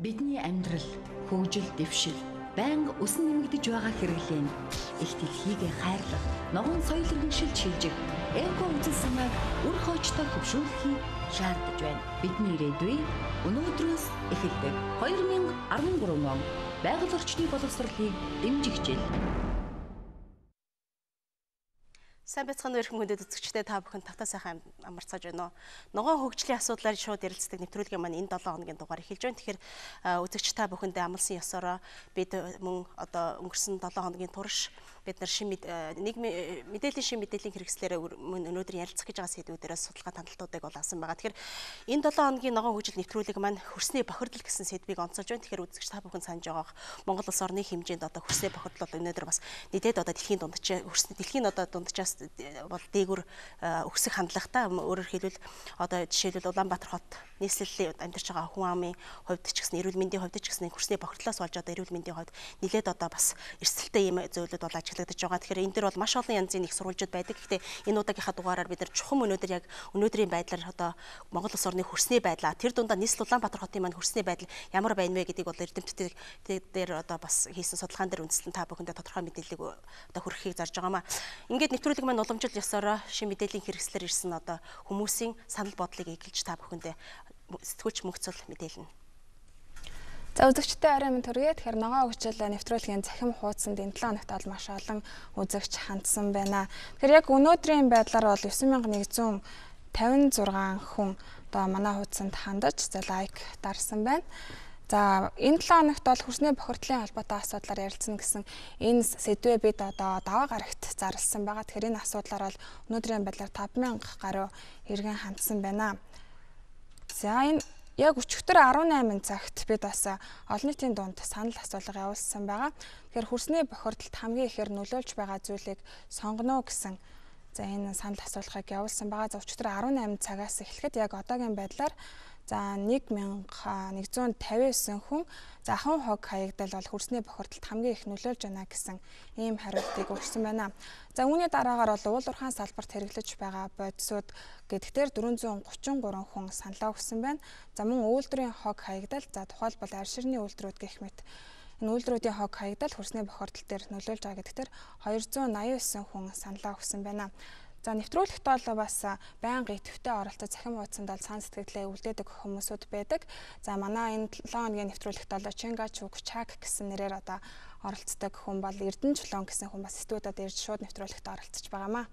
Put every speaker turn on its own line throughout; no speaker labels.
Бидний амьдрал, хөгжил, дэвшил байнга өсөн нэмэгдэж байгаа хэрэглээнд их дэлхийгээ хайрлах, ногоон соёл иргэншилж шилжих, эко үзэл санааг үр хоочтой хөвшүүлэхийг шаардаж байна. Бидний ирээдүй өнөөдрөөс эхэлдэг. 2013 он байгаль орчны боловсролыг дэмжих жил.
Сайн байцгаана уу эрхэм хүндэт үзэгчдээ та бүхэн тавтаа сайхан амарцааж байна уу. Ногоон хөгжлийн асуудлаар шууд ярилцдаг нэвтрүүлгийн маань энэ 7 хоногийн дугаар эхэлж байна. Тэгэхээр үзэгч та бүхэндээ амлсан ёсороо бид мөн одоо өнгөрсөн 7 хоногийн турш бид нар нийгмийн мэдээллийн шин мэдээллийн хэрэгслээр өнөөдөр ярилцах гэж байгаа сэдвүүдээс судалгаа тандалтуудыг бол авсан байгаа. Тэгэхээр энэ 7 хоногийн ногоон хөгжил нэвтрүүлэг маань хөрсний бохирдол гэсэн сэдвийг онцолж байна. Тэгэхээр үзэгч та бүхэн санаж байгаа Монгол улс орны хэмжээнд одоо хөрсний бохирдол бол өнөөдөр бас нийтэд одоо дэлхийн дунджаас бол дээгүр өсөх хандлагатай. Өөрөөр хэлбэл одоо жишээлбэл Улаанбаатар хот нийслэлийн амьдарч байгаа хүн амын хувьд ч гэсэн эрүүл мэндийн хувьд ч гэсэн хөрсний бохирдлоос болж одоо эрүүл мэндийн хувьд нэлээд одоо бас эрсдэлтэй юм зөвлөд бол ажиглагдаж байгаа. Тэгэхээр энэ дэр бол маш олон янзын их сурвалжууд байдаг. Гэхдээ энэ удаагийнхаа дугаараар бид нар чухам өнөөдөр яг өнөөдрийн байдлаар одоо Монгол улс орны хөрсний байдлаа тэр дундаа нийслэл Улаанбаатар хотын маань хөрсний байдал ямар байна вэ гэдгийг бол эрдэмтдүүд дээр одоо бас хийсэн судалгаан дээр үндэслэн та бүхэндээ тодорхой мэдээллийг одоо хүргэхийг зарж байгаамаа. Ингээд нэвтрүүлэг маань уламжлал ёсороо шин мэдээллийн хэрэгслэр ирсэн одоо хүмүүсийн санал бодлыг эгэлж та бүхэндээ сэтгүүлч мөнхцөл мэдээлнэ.
За үзэгчтэй арай минь төргий. Тэгэхээр ногоон хөгжил нэвтрүүлгийн захим хуудсанд энэ 7 хоногт бол маш олон үзэгч хандсан байна. Тэгэхээр яг өнөөдрийн байдлаар бол 9156 хүн одоо манай хуудсанд хандаж лайк дарсан байна. За энэ 7 хоногт бол хөрсний бохирдлын холбоотой асуудлаар ярилцсан гэсэн энэ сэдвээ бид одоо даваа гарагт зарласан байгаа. Тэгэхээр энэ асуудлаар бол өнөөдрийн байдлаар 5000 гаруй иргэн хандсан байна. За энэ яг өчигдөр 18 цагт бид бас олон нийтийн дунд санал асуулга явуулсан байгаа. Тэгэхээр хөрсний бохирдолд хамгийн ихээр нөлөөлж байгаа зүйлийг сонгоно гэсэн энэ санал асуулгыг явуулсан байгаа. За өчигдөр 18 цагаас эхлэхэд яг одоогийн байдлаар за 1159 хүн ахын хог хаягдал бол хөрсний бохирдолд хамгийн их нөлөөлж байна гэсэн ийм хариултыг өгсөн байна. За үүний дараагаар бол уулуурхаан салбарт хэрэглэж байгаа бодисууд гэдэгтэр 433 хүн саналаа өгсөн байна. За мөн үйлдвэрийн хог хаягдал за тухайлбал арьширны үйлдвэрүүд гэх мэт энэ үйлдвэрүүдийн хог хаягдал хөрсний бохирдол дээр нөлөөлж байгаа гэдэгтэр 289 хүн саналаа өгсөн байна. За нэвтрүүлэгт бол бас байнга идэвхтэй оролцож захим хуудсанд бол сан сэтгэлдээ үлдээдэг хүмүүсүүд байдаг. За манай энэ 7 хоногийн нэвтрүүлэгт бол Чингачук Чак гэсэн нэрээр одоо оролцдог хүн бол Эрдэнэчлон гэсэн хүн бас студиудад ирж шууд нэвтрүүлэгт оролцож байгаамаа.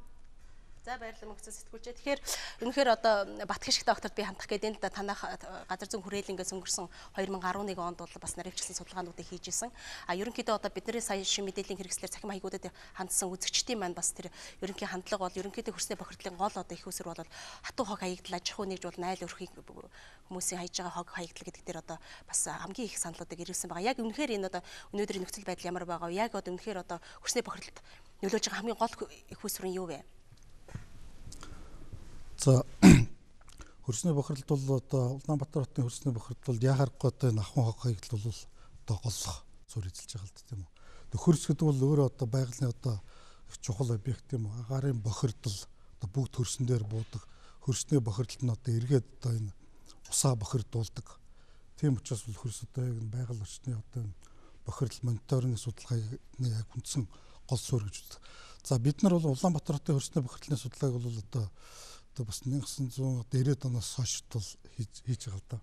За баярлалаа мөнхцөл сэтгүүлчээ. Тэгэхээр үнэхээр одоо Батхишг докторд би хандах гэдэг энэ танах газар зүйн хүрээлэнгээс өнгөрсөн 2011 онд бол бас наривчлсан судалгаануудыг хийж исэн. Ерөнхийдөө одоо бидний сая шин мэдээллийн хэрэгслэр цахим хаягуудад хандсан үзэгчдийн маань бас тэр ерөнхий хандлага бол ерөнхийдөө хөрсний бохирдлын гол одоо их усэр бол хатуу хог хаягдал аж ахуй нэгж бол найл өрхийг хүмүүсийн хайж байгаа хог хаягдал гэдэг дээр одоо бас хамгийн их саналуудыг ирүүлсэн байгаа. Яг үнэхээр энэ одоо өнөөдрийн нөхцөл байдал ямар байгаа вэ? Яг одоо үнэхээр одоо хөрсний бохирдлод нөлөөлж байгаа хамгийн гол их усэр нь юу вэ?
За хөрсний бохирдол бол одоо Улаанбаатар хотын хөрсний бохирдол яхаарахгүй одоо энэ ахын хог хаягдал бол одоо голлох зур эзэлж байгаа л тийм үү. Хөрс гэдэг бол өөрөө одоо байгалийн одоо их чухал объект тийм үү. Агарын бохирдол одоо бүгд хөрсөн дээр буудаг. Хөрсний бохирдол нь одоо эргээд одоо энэ усаа бохирдуулдаг. Тийм учраас бол хөрс одоо яг байгаль орчны одоо энэ бохирдол мониторинг судалгааны яг үндсэн гол суурь гэж үздэг. За бид нар бол Улаанбаатар хотын хөрсний бохирдлын судалгааг бол одоо бас 1990-ад оноос хойш бол хийж байгаа л да.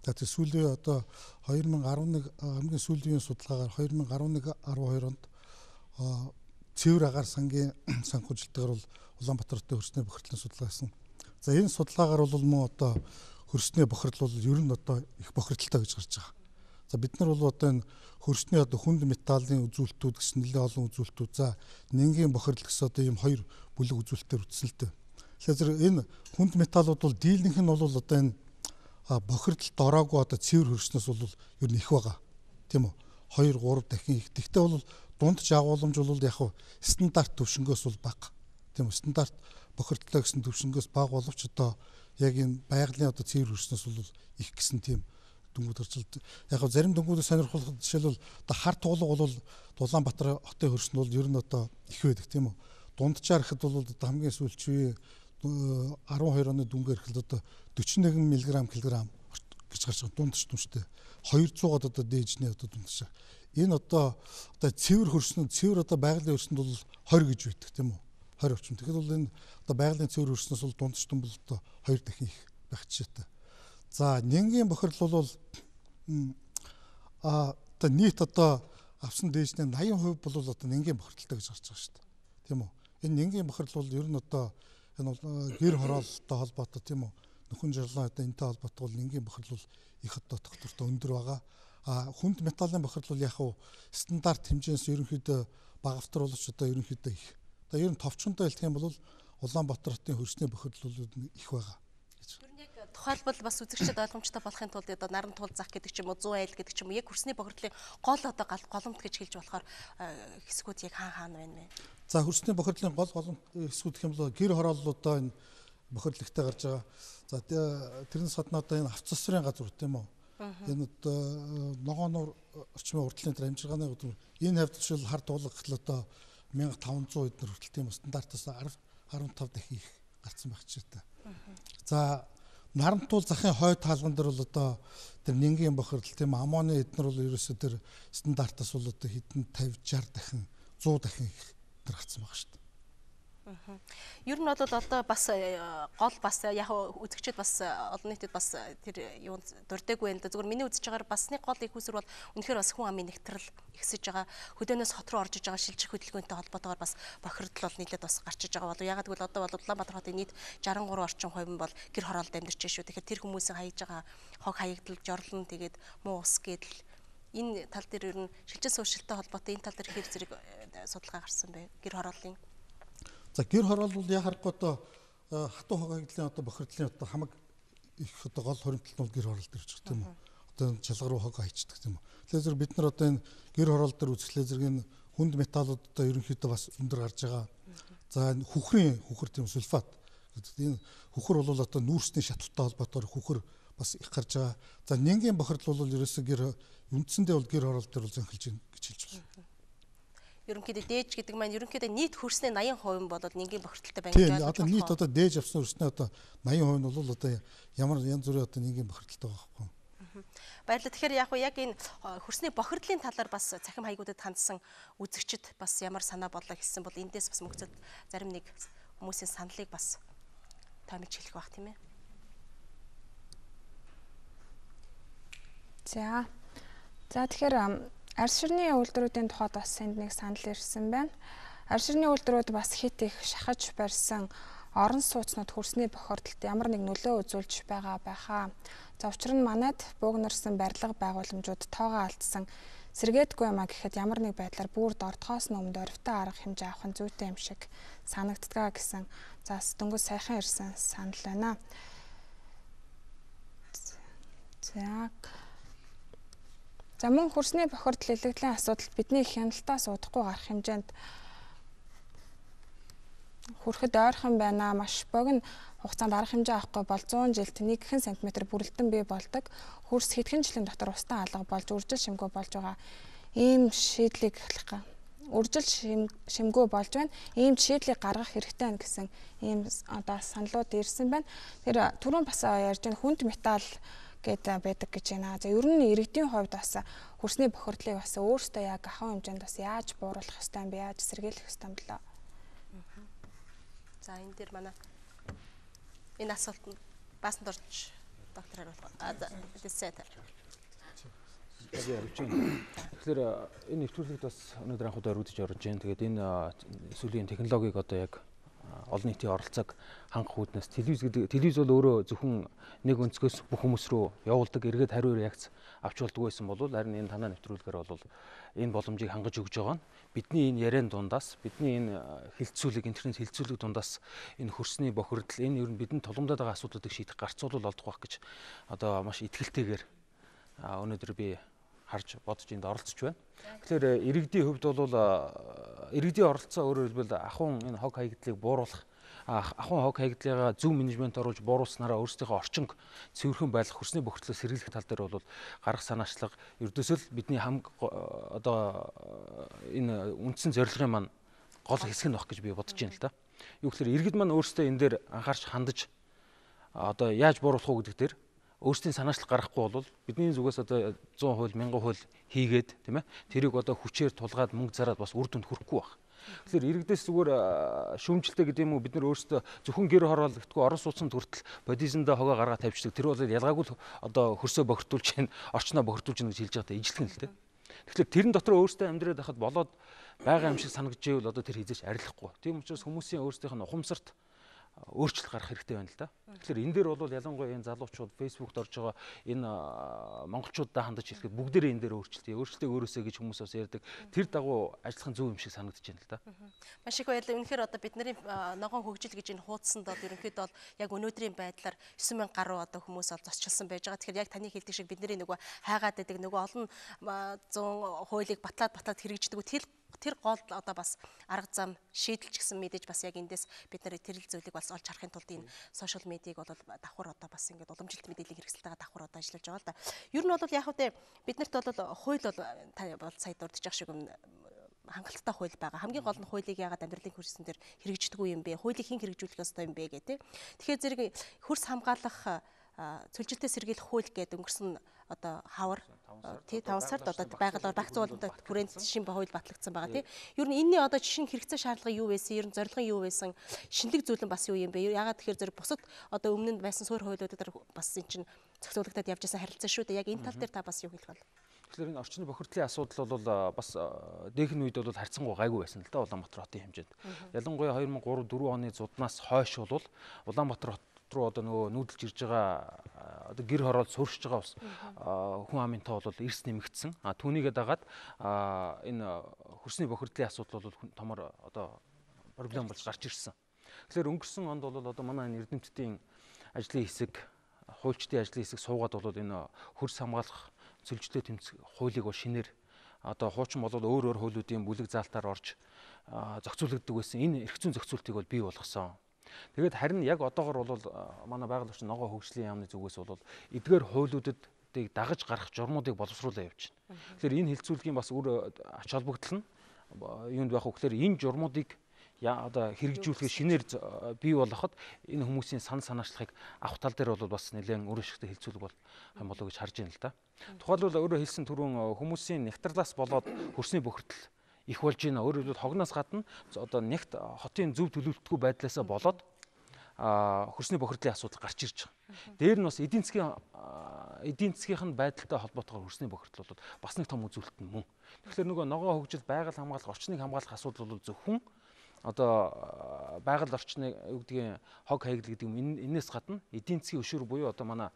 За тийм сүүлийн одоо 2011 хамгийн сүүлийн судалгаагаар 2011-12 онд цэвэр агаар сангийн санхүүжилтээр бол Улаанбаатар хотын хөрсний бохирдлын судалгаа хийсэн. За энэ судалгаагаар бол мөн одоо хөрсний бохирдол бол ер нь одоо их бохирдолтой гэж гарч байгаа. За бид нар бол одоо энэ хөрсний одоо хүнд металлын үзүүлэлтүүд гэсэн нэлээд олон үзүүлэлтүүд за нэнгийн бохирдол гэсэн одоо ийм хоёр бүлэг үзүүлэлтээр үтсэн л дээ. Тэгэхээр энэ хүнд металлууд бол дийлэнх нь бол одоо энэ бохирдолд ороогүй одоо цэвэр хөрснөөс бол ер нь их байгаа. Тийм үү? 2-3 дахин их. Тэгтээ бол дунд жагууламж бол яг стандарт төвшнгөөс бол бага. Тийм үү? Стандарт бохирдлоо гэсэн төвшнгөөс бага боловч одоо яг энэ байгалийн одоо цэвэр хөрснөөс бол их гэсэн тийм дүнгууд гарч ирдэг. Яг зарим дүнгуудыг сонирхолтой жишээлбэл одоо хар туулга бол Улаанбаатар хотын хөрс нь бол ер нь одоо их байдаг тийм үү? Дунджаар ихэд бол одоо хамгийн сүүлчийн 12 оны дүнгээр ихэд одоо 41 мг гэж гарч байгаа дундч түнштэй 200-аад одоо дээжний одоо дундч. Энэ одоо цэвэр хөрснөд цэвэр одоо байгалийн хөрсөнд бол 20 гэж байдаг тийм үү? 20 орчим. Тэгэхээр бол энэ одоо байгалийн цэвэр хөрснөөс бол дундч түн бол одоо 2 дахин их байх жишээтэй. За нянгийн бохирдол бол одоо нийт одоо авсан дээжний 80% бол одоо нянгийн бохирдолтой гэж гарч байгаа шүү дээ. Тийм үү? Энэ нянгийн бохирдол бол ер нь одоо энэ бол гэр хороололтой холбоотой тийм үү? Нөхөн жарлаа одоо энэтэй холбоотой бол нянгийн бохирдол их одоо тогтвортой өндөр байгаа. Хүнд металлын бохирдол яг уу стандарт хэмжээс ерөнхийдөө багавтар боловч одоо ерөнхийдөө их. Одоо ер нь товчхонтой хэлэх юм бол Улаанбаатар хотын хөрсний бохирдол их байгаа.
Тухайлбал бас үзэгчдэд ойлгомжтой болохын тулд одоо наран туул зах гэдэг ч юм уу 100 айл гэдэг ч юм уу яг хөрсний бохирдлын гол одоо голомт гэж хэлж болохоор хэсгүүд яг хаана байна вэ?
За хөрсний бохирдлын гол голомт хэсгүүд гэх юм бол гэр хорооллуудаа энэ бохирдлагтай гарч байгаа. За тэрнээс гадна одоо энэ авц засрын газар тийм үү? Энэ одоо ногооноор орчмын урдлын тэр амжиргааны энэ хавьд жишээл хар туулга гэхэл одоо 1500 эднэр хүртэл тийм стандартаас 15 дахин их гарсан байх жишээтэй. За нарантуул захын хойд хаалган дээр бол одоо тэр нянгийн бохирдол тийм аммоны эднэр бол ерөөсөө тэр стандартаас бол одоо хэдэн 50 60 дахин 100 дахин их тэр гарсан байгаа шүү дээ.
Ер нь бол одоо бас гол бас яг үзэгчд бас олон нийтэд бас тэр юунд дурдаагүй байна да. Зүгээр миний үзэж байгаагаар басны гол их үсэр бол үнэхээр бас хүн амын нэгтрэл ихсэж байгаа. Хөдөөнөөс хот руу орж иж байгаа шилжих хөдөлгөөнтэй холбоотойгоор бас бохирдол бол нийлээд бас гарч иж байгаа болов. Ягаад гэвэл одоо бол Улаанбаатар хотын нийт 63 орчим хувь нь бол гэр хороолд амьдарч шүү. Тэгэхээр тэр хүмүүсийн хаяж байгаа хог хаягдал, жорлон тэгээд муу ус гэдэл энэ тал дээр ер нь шилжих суурьшилтай холбоотой энэ тал дээр хэр зэрэг судалгаа гарсан бэ? Гэр хорооллын.
За гэр хороол бол яг харахгүй одоо хатуу хог хаягдлын одоо бохирдлын одоо хамаг их одоо гол хоригдлол нь гэр хороол дээр ч гэх юм уу. Одоо чалга руу хог хайчдаг тийм үү. Тэгэхээр зэрэг бид нар одоо энэ гэр хороол дээр үзэхлээр зэрэг энэ хүнд металлууд одоо ерөнхийдөө бас өндөр гарч байгаа. За энэ хүхэр тийм сульфат. Энэ хүхэр бол одоо нүүрсний шаталтай холбоотойгоор хүхэр бас их гарч байгаа. За нянгийн бохирдол бол ерөөсөө гэр үндсэндээ бол гэр хороол дээр бол зөнхөлж байна гэж хэлж байна.
Ерөнхийдөө дээж гэдэг маань ерөнхийдөө нийт хөрсний 80% бол нянгийн бохирдолтой байна
гэж ойлгож байна. Одоо нийт одоо дээж авсан хөрсний одоо 80% нь бол одоо ямар янз бүрийн одоо нянгийн бохирдолтой байгаа байхгүй.
Баярлалаа. Тэгэхээр яг энэ хөрсний бохирдлын талаар бас цахим хаягуудад хандсан үзэгчд бас ямар санаа бодлоо хэлсэн бол эндээс бас мөнгөцөд зарим нэг хүмүүсийн саналыг бас томилж хэлэх байх тийм ээ.
За тэгэхээр арьс ширний үйлдвэрүүдийн тухайд бас энд нэг санал ирсэн байна. Арьс ширний үйлдвэрүүд бас хит их шахаж барьсан орон сууцнууд хөрсний бохирдолд ямар нэг нөлөө үзүүлж байгаа байхаа. За учир нь манайд буугнарсан барилга байгууламжууд тоогоо алдсан сэргээдгүй юмаа гэхэд ямар нэг байдлаар бүрд ордохоос өмнө орвтой арга хэмжээ авах нь зүйтэй юм шиг санагддаг гэсэн за дөнгөж сайхан ирсэн санал байна. За мөн хөрсний бохирдол илэгдлийн асуудалд бидний хяналтаа суудахгүй гарах хэмжээнд хүрэхэд ойрхон байна. Маш богино хугацаанд арга хэмжээ авахгүй бол 100 жилд 1 см бүрэлдэн бий болдог. Хөрс хэдхэн жилийн дотор устан алга болж үржил шимгүү болж байгаа. Ийм шийдлийг үржил шимгүү болж байна. Ийм шийдлийг гаргах хэрэгтэй байна гэсэн ийм одоо саналууд ирсэн байна. Тэр түрүүн бас ярьж байгаа хүнд металл гэдэг байдаг гэж байна. За ер нь иргэдийн хувьд бас хөрсний бохирдлыг бас өөртөө яг ахуйн хэмжээнд бас яаж бууруулах ёстой юм бэ? Яаж сэргийлэх ёстой юм бэлээ?
За энэ дээр манай энэ асуултанд баасанд орж доктор хариулах.
Тэгэхээр энэ нэвтрүүлэгт бас өнөөдөр анх удаа өргөдөж орж байна. Тэгээд энэ сүүлийн технологиг одоо яг олон нийтийн оролцоог хангах үүднээс телевиз бол өөрөө зөвхөн нэг өнцгөөс бүх хүмүүс рүү явуулдаг эргээд хариу реакц авч болдгоо байсан бол харин энэ танаа нэвтрүүлгээр бол энэ боломжийг хангаж өгж байгаа нь бидний энэ яриан дундаас бидний энэ хилцүүлэг интернет хилцүүлэг дундаас энэ хөрсний бохирдол энэ ер нь бидэнд тулгамдаад байгаа асуудлуудыг шийдэх гарцуулал олдох байх гэж одоо маш итгэлтэйгээр өнөөдөр би харж бодож энд оролцож байна. Тэгэхээр иргэдийн хувьд бол иргэдийн оролцоо өөрөөр хэлбэл ахуйн энэ хог хаягдлыг бууруулах ахуйн хог хаягдлыг зөв менежмент оруулж бууруулснараа өөрсдийнхөө орчинг цэвэрхэн байлгах хөрсний бохирдлыг сэргийлэх тал дээр бол гарах санаачлага ердөөсөө бидний одоо энэ үндсэн зорилгын маань гол хэсэг нь баг гэж би бодож байна л да. Юу гэхээр иргэд маань өөрсдөө энэ дээр анхаарч хандаж одоо яаж бууруулах уу гэдэг дээр өөрсдийн санаачлал гаргахгүй бол бидний зүгээс одоо 100%, 1000% хийгээд тийм ээ тэрийг одоо хүчээр тулгаад мөнгө зараад бас үр дүнд хүрэхгүй байх. Тэгэхээр иргэдээс зүгээр шүүмжлэлтэй гэдэг юм уу бид нар өөрсдөө зөвхөн гэр хороологдтгүй орон сууцнд хүртэл бодисондоо хогоо гаргаад тавьчихдаг. Тэр бол ялгаагүй одоо хөрсөө бохирдуулж чинь орчноо бохирдуулж чинь гэж хэлж байгаадаа ижилхэн л дээ. Тэгэхээр тэрэн дотор өөртөө амьдраад байхад болоод байгаа юм шиг санагдж ивэл одоо тэр хизээч арилахгүй. Тийм учраас хүмүүсийн өөрсдийнх нь ухамсарт өөрчлөлт гарах хэрэгтэй байна л да. Тэгэхээр энэ дээр бол ялангуяа энэ залуучууд фэйсбүүкт орж байгаа энэ монголчуудаа хандаж хэлэхэд бүгдээрээ энэ дээр өөрчлөлтийг өөрөөсөө гэж хүмүүс бас ярьдаг. Тэр дагуу ажиллах зөв юм шиг санагдаж байна л да.
Маш их баярлалаа. Үнэхээр одоо бидний ногоон хөгжил гэж энэ хуудсанд бол ерөнхийдөө бол яг өнөөдрийн байдлаар 9000 гаруй одоо хүмүүс бол зочилсан байж байгаа. Тэгэхээр яг таны хэлдэг шиг бидний нөгөө хайгаад байдаг нөгөө олон 100 хуулийг батлаад хэрэгждэг. Тэр гол одоо бас арга зам шийдэлч гэсэн мэдээж бас яг эндээс бид нар тэрэл зүйлийг бас олж харахын тулд энэ сошиал медиаг бол давхар одоо бас ингээд уламжлалт мэдээллийн хэрэгсэлтэйгээ давхар одоо ажиллаж байгаа л да. Ер нь бол яг үгүй биднэрт бол хууль бол та бол сая дурдж явах шиг хангалттай хууль байгаа. Хамгийн гол нь хуулийг яагаад амьдралын хөрсөн дээр хэрэгждэггүй юм бэ? Хуулийг хэн хэрэгжүүлэх ёстой юм бэ гэдэг. Тэгэхээр зэрэг хөрс хамгаалах цөлжилтөө сэргийлэх хууль гэдэг өнгөрсөн одоо хавар 5 сард одоо байгалаар багц ууланд хүрээнд шинэ хууль батлагдсан байгаа тийм. Ер нь энэний одоо жишээ нь хэрэгцээ шаардлага юу байсан? Ер нь зорилго нь юу байсан? Шинэлэг зүйл нь бас юу юм бэ? Яагаад тэгэхээр зэрэг бусад одоо өмнө нь байсан суурь хуулиудаар бас энэ чинь зохицуулагдаад явж байсан харилцаа шүү дээ. Яг энэ тал дээр та бас юу хэлэх вэ?
Тэгэхээр энэ орчны бохирдлын асуудал бол бас дээхэн үед бол харьцангуй гайгүй байсан л да Улаанбаатар хотын хэмжээнд. Ялангуяа 2003-4 оны зуднаас хойш бол Улаанбаатар руу одоо нөгөө нүүдэлж ирж байгаа одоо гэр хороол сууршиж байгаа бас хүн амын тоо бол эрс нэмэгдсэн. Түүнийгээ дагаад энэ хөрсний бохирдлын асуудал бол томор одоо проблем болж гарч ирсэн. Тэгэхээр өнгөрсөн онд бол одоо манай эрдэмтдийн ажлын хэсэг, хуульчдын ажлын хэсэг суугаад бол энэ хөрс хамгаалах цөлжтэй тэмцэх хуулийг бол шинээр одоо хуучин бол өөр хуулиудын бүлэг заалтаар орж зохицуулагддаг байсан. Энэ эрх зүйн зохицуултыг бол бий болгосон. Тэгээд харин яг одоогор бол манай байгаль орчин ногоо хөгжлийн яамны зүгээс бол эдгээр хуулиудыг дагаж гарах журмуудыг боловсруулаад явж байна. Тэгэхээр энэ хилцүүлгийн бас өөр ач холбогдол нь юунд байх вэ гэхээр энэ журмуудыг одоо хэрэгжүүлэхэд шинээр бий болгоход энэ хүмүүсийн санаачлагыг авах тал дээр бол бас нэлээд өөр ашигтай хилцүүлэг бол хам болоо гэж харж байна л да. Тухайлбал өөрөө хэлсэн түрүүн хүмүүсийн нягтралаас болоод хөрсний бохирдол их болж байна. Өөрөөр хэлбэл хогноос гадна одоо нягт хотын зөв төлөвлөлтгүй байдлаасаа болоод хөрсний бохирдлын асуудал гарч ирж байгаа. Дээр нь бас эдийн засгийн байдалтай холбоотойгоор хөрсний бохирдол бол бас нэг том үзүүлэлт нь мөн. Тэгэхээр нөгөө ногоо хөгжил, байгаль хамгаалах, орчныг хамгаалах асуудал бол зөвхөн одоо байгаль орчны юу гэдгийг хог хаягл гэдэг юм энэс гадна эдийн засгийн өшөр буюу одоо манай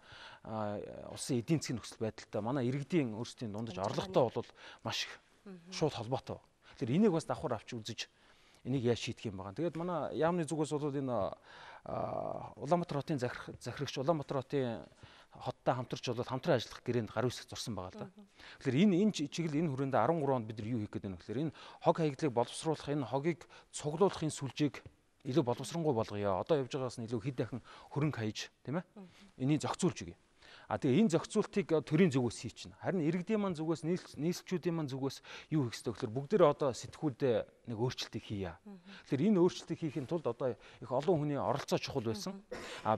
улсын эдийн засгийн нөхцөл байдалтай манай иргэдийн өөрсдийн дундаж орлоготой бол маш их шууд холбоотой. Тэгэхээр энийг бас давхар авч үзэж энийг яаж шийдэх юм байгаа. Тэгээд манай яамны зүгээс бол энэ Улаанбаатар хотын захирагч Улаанбаатар хотын хоттой хамтарч болоод хамтран ажиллах гэрээнд гар үсэх зорсон байгаа л да. Тэгэхээр энэ чиглэл энэ хүрээнд 13 онд бид нар юу хийх гээд байна вэ гэхээр энэ хог хаягдлыг боловсруулах, энэ хогийг цуглуулахын сүлжээг илүү боловсронгуй болгоё. Одоо явж байгаагаас нь илүү хэд дахин хөрөнгө хаяж, тийм ээ? Энийг зохицуулж өгье. Тэгээ энэ зохицуултыг төрийн зүгээс хийчихнэ. Харин иргэдийн маань зүгээс нийслэлчүүдийн маань зүгээс юу хийх ёстой гэхээр бүгдээрээ одоо сэтгүүлдээ нэг өөрчлөлтийг хийе. Тэгэхээр энэ өөрчлөлтийг хийхин тулд одоо их олон хүний оролцоо чухал байсан.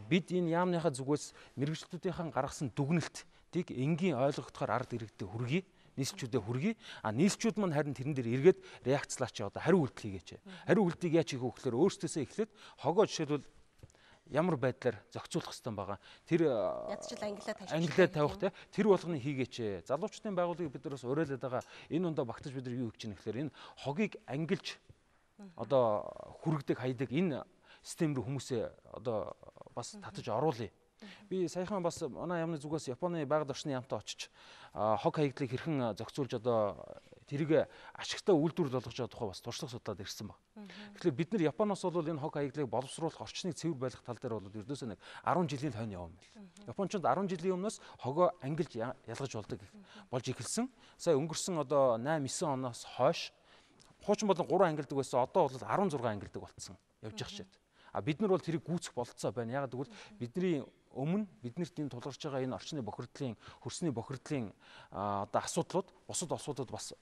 Бид энэ яамныхаа зүгээс мэргэжлүүдийнхэн гаргасан дүгнэлтийг энгийн ойлгогдохоор ард иргэдэд хүргэе. Нийслэлчүүдэд хүргэе. Нийслэлчүүд маань харин тэрэн дээр эргээд реакцлаач одоо хариу үйлдэл хийгээч. Хариу үйлдэлийг яаж хийх вэ гэхээр өөрсдөөсөө эхлээд хогоо жишээлбэл ямар байдлаар зохицуулах хэрэгтэй байгаа. Тэр ядчил англиар тавих те тэр болгоныг хийгээч. Залуучдын байгууллагыг бид нараас уриалаад байгаа энэ ондоо багтаж бид нар юу хийж чинь гэхээр энэ хогийг ангилж одоо хүргэдэг хайдаг энэ систем рүү хүмүүсээ одоо бас татаж оруулъя. Би саяхан бас манай яамны зүгээс Японы байгаль орчны яамтай очиж хог хаягдлыг хэрхэн зохицуулж одоо тэрийг ашигтай үйлдвэр болгож байгаа тухай бас туршлага судлаад ирсэн баг. Тэгэхээр бид нар Японоос бол энэ хог хаягдлыг боловсруулах, орчныг цэвэр байлгах тал дээр бол ердөөсөө нэг 10 жилийн хойно явсан байл. Япончууд 10 жилийн өмнөөс хогоо ангилж ялгаж болж эхэлсэн. Сая өнгөрсөн одоо 8-9 оноос хойш хуучин болон 3 ангилдаг байсан. Одоо бол 16 ангилдаг болцсон. Явж явах шээд. Бид нар бол тэрийг гүйцэх болцоо байна. Ягаад гэвэл бидний өмнө биднэрт энэ тулгарч байгаа энэ орчны бохирдлын, хөрсний бохирдлын одоо асуудлууд, бусад асуудлууд бас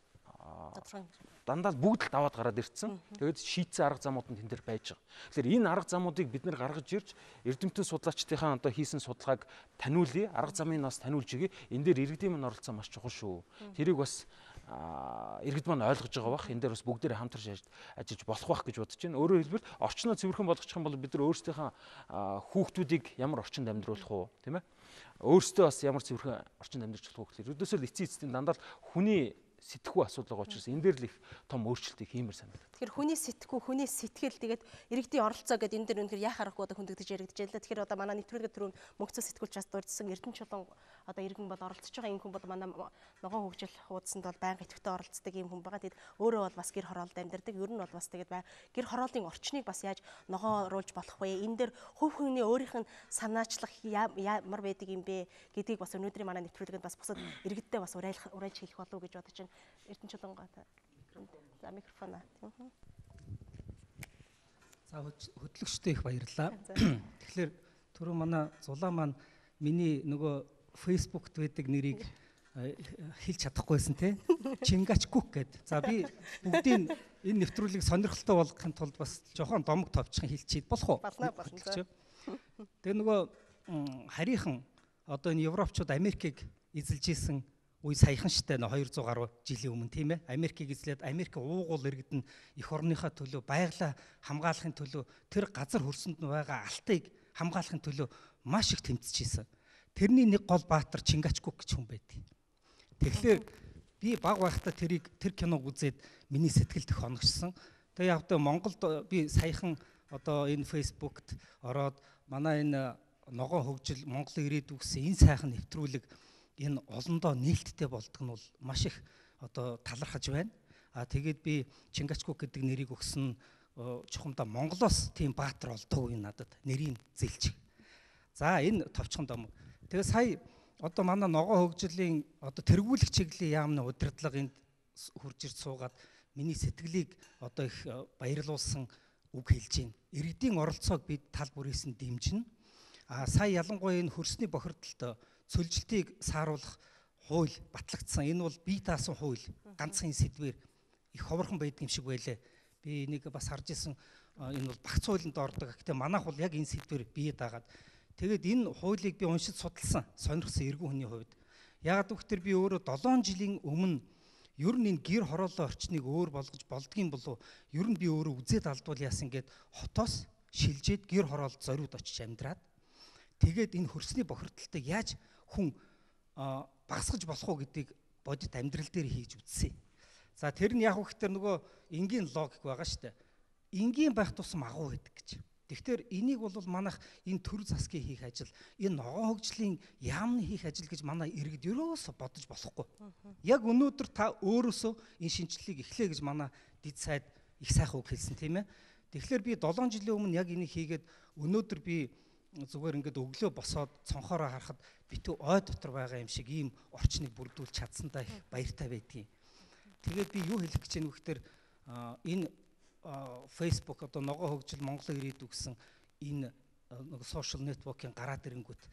дандаа бүгд л даваад гараад ирсэн. Тэгээд шийдсэн арга замууд нь тэн дээр байж байгаа. Тэгэхээр энэ арга замуудыг бид нэр гаргаж ирж эрдэмтэн судлаачдынхаа одоо хийсэн судалгааг таниулъя, арга замыг нас таниулж өгье. Энэ дээр иргэдийн маань оролцоо маш чухал шүү. Тэрийг бас иргэд маань ойлгож байгаа бах. Энэ дээр бас бүгдээрээ хамтарч ажиллаж болох байх гэж бодож байна. Өөрөөр хэлбэл орчноо цэвэрхэн болгочих юм бол бид нар өөрсдийнхээ хүүхдүүдийг ямар орчинд амьдруулах уу, тийм ээ? Өөрсдөө бас ямар цэвэрхэн орчинд амьдарч болох вэ гэхээр ердөөсөө л эцсийн дандаа хүний сэтгхүү асуудал байгаа учраас энэ дээр л их том өөрчлөлтийг хиймээр санагдав.
Тэгэхээр хүний сэтгхүү, хүний сэтгэл тэгээд иргэдийн оролцоо гэдэг энэ дээр үнэхээр яах аргагүй одоо хөндөгдөж яригдж байлаа. Тэгэхээр одоо манай нэвтрүүлгээ түрүүн мөнхцөө сэтгүүлч бас дурдсан Эрдэнэ чулуун одоо иргэн бол оролцож байгаа энэ хүн бол манай ногоон хөгжил хуудсанд бол байнга идэвхтэй оролцдог юм хүн байгаа. Тэгэд өөрөө бол бас гэр хороолд амьдардаг. Ер нь бол бас тэгээд гэр хорооллын орчныг бас яаж ногооруулж болох вэ? Энэ дээр хувь хүний өөрийнх нь санаачлах ямар байдаг юм бэ гэдгийг бас өнөөдрийн манай нэвтрүүлгэнд бас бусад иргэдтэй бас урайлж хэлэх болов уу гэж бодож байна. Эрдэнэ чулуунгаа за микрофоноо.
За хөтлөгчтэй их баярлалаа. Тэгэхээр түрүү манай зулаа маань миний нөгөө фэйсбүүкт байдаг нэрийг хэлж чадахгүйсэн те. Чингач Кук гэдэг. За би бүгдийн энэ нэвтрүүлгийг сонирхолтой болгохын тулд бас жоохон домог товчхон хэлчихийд болох уу?
Болно.
Тэгээ нөгөө харийнхан одоо энэ Европчууд Америкийг эзэлж исэн үе саяхан штэ 200 гаруй жилийн өмнө тийм ээ. Америкийг эзлээд Америк уугуул иргэд нь эх орныхаа төлөө байгалаа хамгаалахын төлөө тэр газар хөрсөнд нь байгаа алтыг хамгаалахын төлөө маш их тэмцэж исэн. Тэрний нэг гол баатар Чингач Кук гэж хүн байдгийг. Тэгэхээр би баг байхдаа тэр киног үзээд миний сэтгэлд их хоногшсон. Тэгээ явдаа Монголд би саяхан одоо энэ фэйсбүүкт ороод манай энэ ногоон хөгжил Монголын ирээдүйг гэсэн энэ сайхан нэвтрүүлэг энэ олондоо нээлттэй болдог нь бол маш их одоо талархаж байна. Тэгээд би Чингач Кук гэдэг нэрийг өгсөн чухамдаа Монголоос тийм баатар олдоогүй надад нэрийг зэлчих. За энэ товчхон дом. Тэгээ сая одоо манай ногоон хөгжлийн одоо тэргүүлэх чиглэлийн яамны удирдлага энд хурж ирж суугаад миний сэтгэлийг одоо их баярлуулсан үг хэлж байна. Иргэдийн оролцоог бид тал бүрээс нь дэмжинэ. Сая ялангуяа энэ хөрсний бохирдолд цөлжилтийг сааруулах хууль батлагдсан. Энэ бол бие даасан хууль. Ганцхан сэдвээр их ховорхон байдаг юм шиг байлаа. Би энийг бас харж исэн. Энэ бол багц хуулинд ордог. Гэхдээ манайх бол яг энэ сэдвээр бие даагаад тэгээд энэ хуулийг би уншиж судалсан. Сонирхсан эргэн хүний хувьд. Яагаад гэвэл би өөрөө 7 жилийн өмнө ер нь энэ гэр хорооллын орчныг өөр болгож болдгийм болов. Ер нь би өөрөө үзээд алдвал яасан гэд хотоос шилжээд гэр хороолд зориуд очиж амьдраад тэгээд энэ хөрсний бохирдолтыг яаж хүн багасгаж болох уу гэдгийг бодит амьдрал дээр хийж үзсэн. За тэр нь яг хөөхтөр нөгөө энгийн логик байгаа шүү дээ. Энгийн байх тусам агуу байдаг гэж. Тэгэхээр энийг бол манайх энэ төр засгийн хийх ажил, энэ ногоон хөгжлийн яамны хийх ажил гэж манай иргэд ерөөсө бодож болохгүй. Яг өнөөдөр та өөрөөсөө энэ шинжилгээг эхлэе гэж манай дид сайд их сайхан үг хэлсэн тийм ээ. Тэгэхээр би 7 жилийн өмнө яг энийг хийгээд өнөөдөр би зүгээр ингээд өглөө босоод цонхоороо харахад битүү ой дотор байгаа юм шиг ийм орчныг бүрдүүлж чадсандаа их баяртай байдгийн. Тэгээд би юу хэлэх гэж байна вэ гэхээр энэ Facebook одоо ногоон хөгжил Монголын ирээдүй гэсэн энэ нэг сошиал нетворкийн гараад ирэнгүүт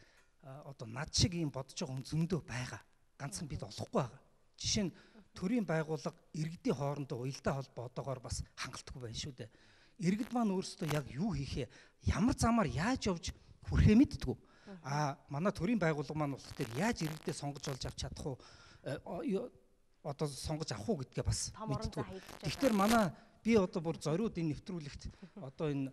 одоо над шиг ийм бодож байгаа хүн зөндөө байгаа. Ганцхан бид олохгүй байгаа. Жишээ нь төрийн байгууллага иргэдийн хоорондоо уялдаа холбоотойгоор бас хангалтгүй байна шүү дээ. Иргэд маань өөрсдөө яг юу хийхээ, ямар замаар яаж явж хүрэхээ мэддэггүй. Манай төрийн байгууллага маань болох тэр яаж иргэдээ сонгож олж авч чадах уу, одоо сонгож авах уу гэдгээ бас мэддэггүй. Тэгэхээр манай би одоо бүр зориуд энэ нэвтрүүлэгт одоо энэ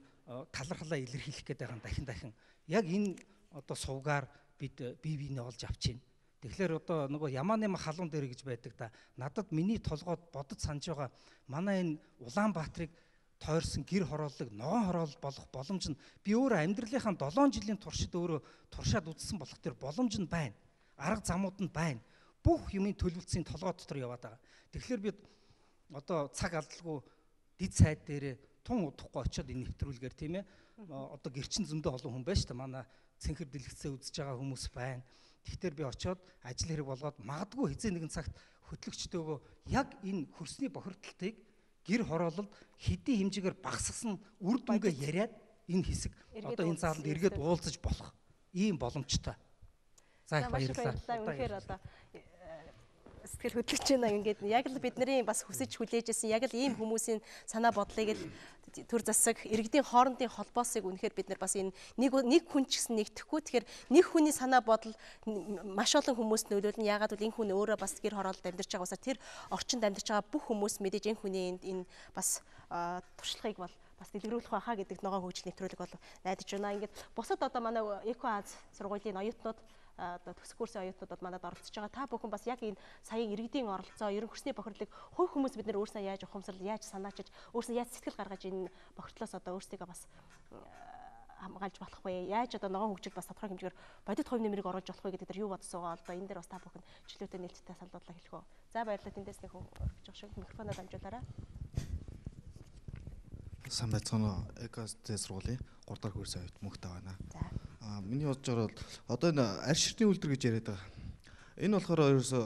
талархлаа илэрхийлэх гээд байгаа дахин яг энэ одоо сувгаар бид бие биенээ олж авч байна. Тэгэхээр одоо нөгөө Ямааны халуун дээр гэж байдаг да. Надад миний толгойд бодож санаж байгаа манай энэ Улаанбаатарыг тойрсон гэр хорооллыг ногоон хороол болох боломж нь би өөрөө амьдралынхаа 7 жилийн туршид өөрөө туршаад үзсэн болох тэр боломж нь байна. Арга замууд нь байна. Бүх юмын төлөвлөсийн толгой дотор яваад байгаа. Тэгэхээр бид одоо цаг алдалгүй дид сайд дээр тун удахгүй очиод энэ нэвтрүүлгээр тийм ээ одоо гэрчин зөндөө олон хүн байна шүү дээ. Манай цэнхэр дэлгэцээ үзэж байгаа хүмүүс байна. Тэгэхээр би очиод ажил хэрэг болгоод магадгүй хэзээ нэгэн цагт хөтлөгчтэйгөө яг энэ хөрсний бохирдолтыг гэр хороололд хэдийн хэмжээгээр багасгасан үр дүнгээ яриад энэ хэсэг одоо энэ зааланд эргээд уулзаж болох ийм боломжтой. За их баярлалаа.
Үнэхээр одоо сэтгэл хөдлөж байна ингээд яг л бидний бас хүсэж хүлээжсэн яг л ийм хүмүүсийн санаа бодлыг л төр засаг иргэдийн хоорондын холбоосыг үнэхээр бид нар бас энэ нэг хүн ч гэсэн нэгдэхгүй. Тэгэхээр нэг хүний санаа бодол маш олон хүмүүст нөлөөлнө. Яагаад гэвэл энэ хүн өөрөө бас гэр хороолд амьдарч байгаа усаар тэр орчинд амьдарч байгаа бүх хүмүүс мэдээж энэ хүний энэ бас туршлагыг бол бас дэлгэрүүлэх байхаа гэдэг ногоон хөгжил нэвтрүүлэг бол найдаж байна. Ингээд бусад одоо манай Эко Аз сургуулийн оюутнууд одоо төсөх курсын оюутнууд манад оролцож байгаа. Та бүхэн бас яг энэ саяын иргэдийн оролцоо, ерөн хөрсний бохирлыг хувь хүмүүс бид нар өөрснөө яаж ухамсарл, яаж санаачиж, өөрснөө яаж сэтгэл гаргаж энэ бохирдлоос одоо өөрсдийгөө бас хамгаалж болох вэ? Яаж одоо ногоон хөгжил бас тодорхой хэмжээгээр бодит хувь нэмрийг оруулж болох вэ гэдэг дээр юу бодсоо одоо энэ дээр бас та бүхэн чөлөөтэй нээлттэй саналуудлаа хэлэх үү. За баярлалаа, тэндээс нэг хүн орж байгаа шүү. Микрофоноо дамжуулаарай.
Сайн байцгаана уу? Экос сургуулийн 3 дахь курсын оюут мөнхтэй байна.
За.
Миний бодож байгаа бол одоо энэ арь ширтний үйлдвэр гэж яриад байгаа. Энэ болохоор ерөөсөө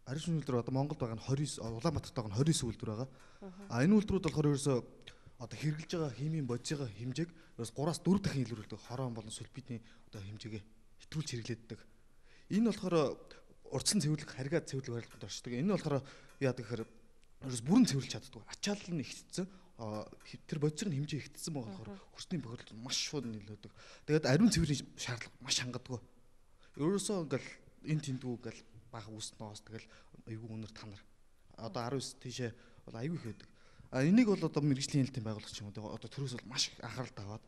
арь ширтний үйлдвэр одоо Монголд байгаа нь 29, Улаанбаатарт байгаа нь 29 үйлдвэр байгаа. Энэ үйлдвэрүүд болохоор ерөөсөө одоо хэрэгжилж байгаа химийн бодисын хэмжээг ерөөс 3-аас 4 дахин илрүүлдэг. Хорон болон сульфидний одоо хэмжээгээ хэтрүүлж хэрэглээддэг. Энэ болохоор урдсан цэвэрлэг, харьгаад цэвэрлэг барилгад оршдог. Энэ болохоор яадаг гэхээр ерөөс бүрэн цэвэрлж чаддаг. Ачаал нь ихтсэн. Тэр бодисын хэмжээ ихтсэн байгаа болохоор хөрсний бохирдол маш шууд нөлөөдөг. Тэгээд ариун цэврийн шаардлага маш хангаддаг. Ерөөсөө ингээл энэ тэндүү ингээл бага үс ноос тэгэл айгүй өнөр танар. Одоо 19 тийшээ бол айгүй их байдаг. Энийг бол одоо мэрэгжлийн хэлтийн байгууллага ч юм уу одоо төрөөс бол маш анхаарал таваад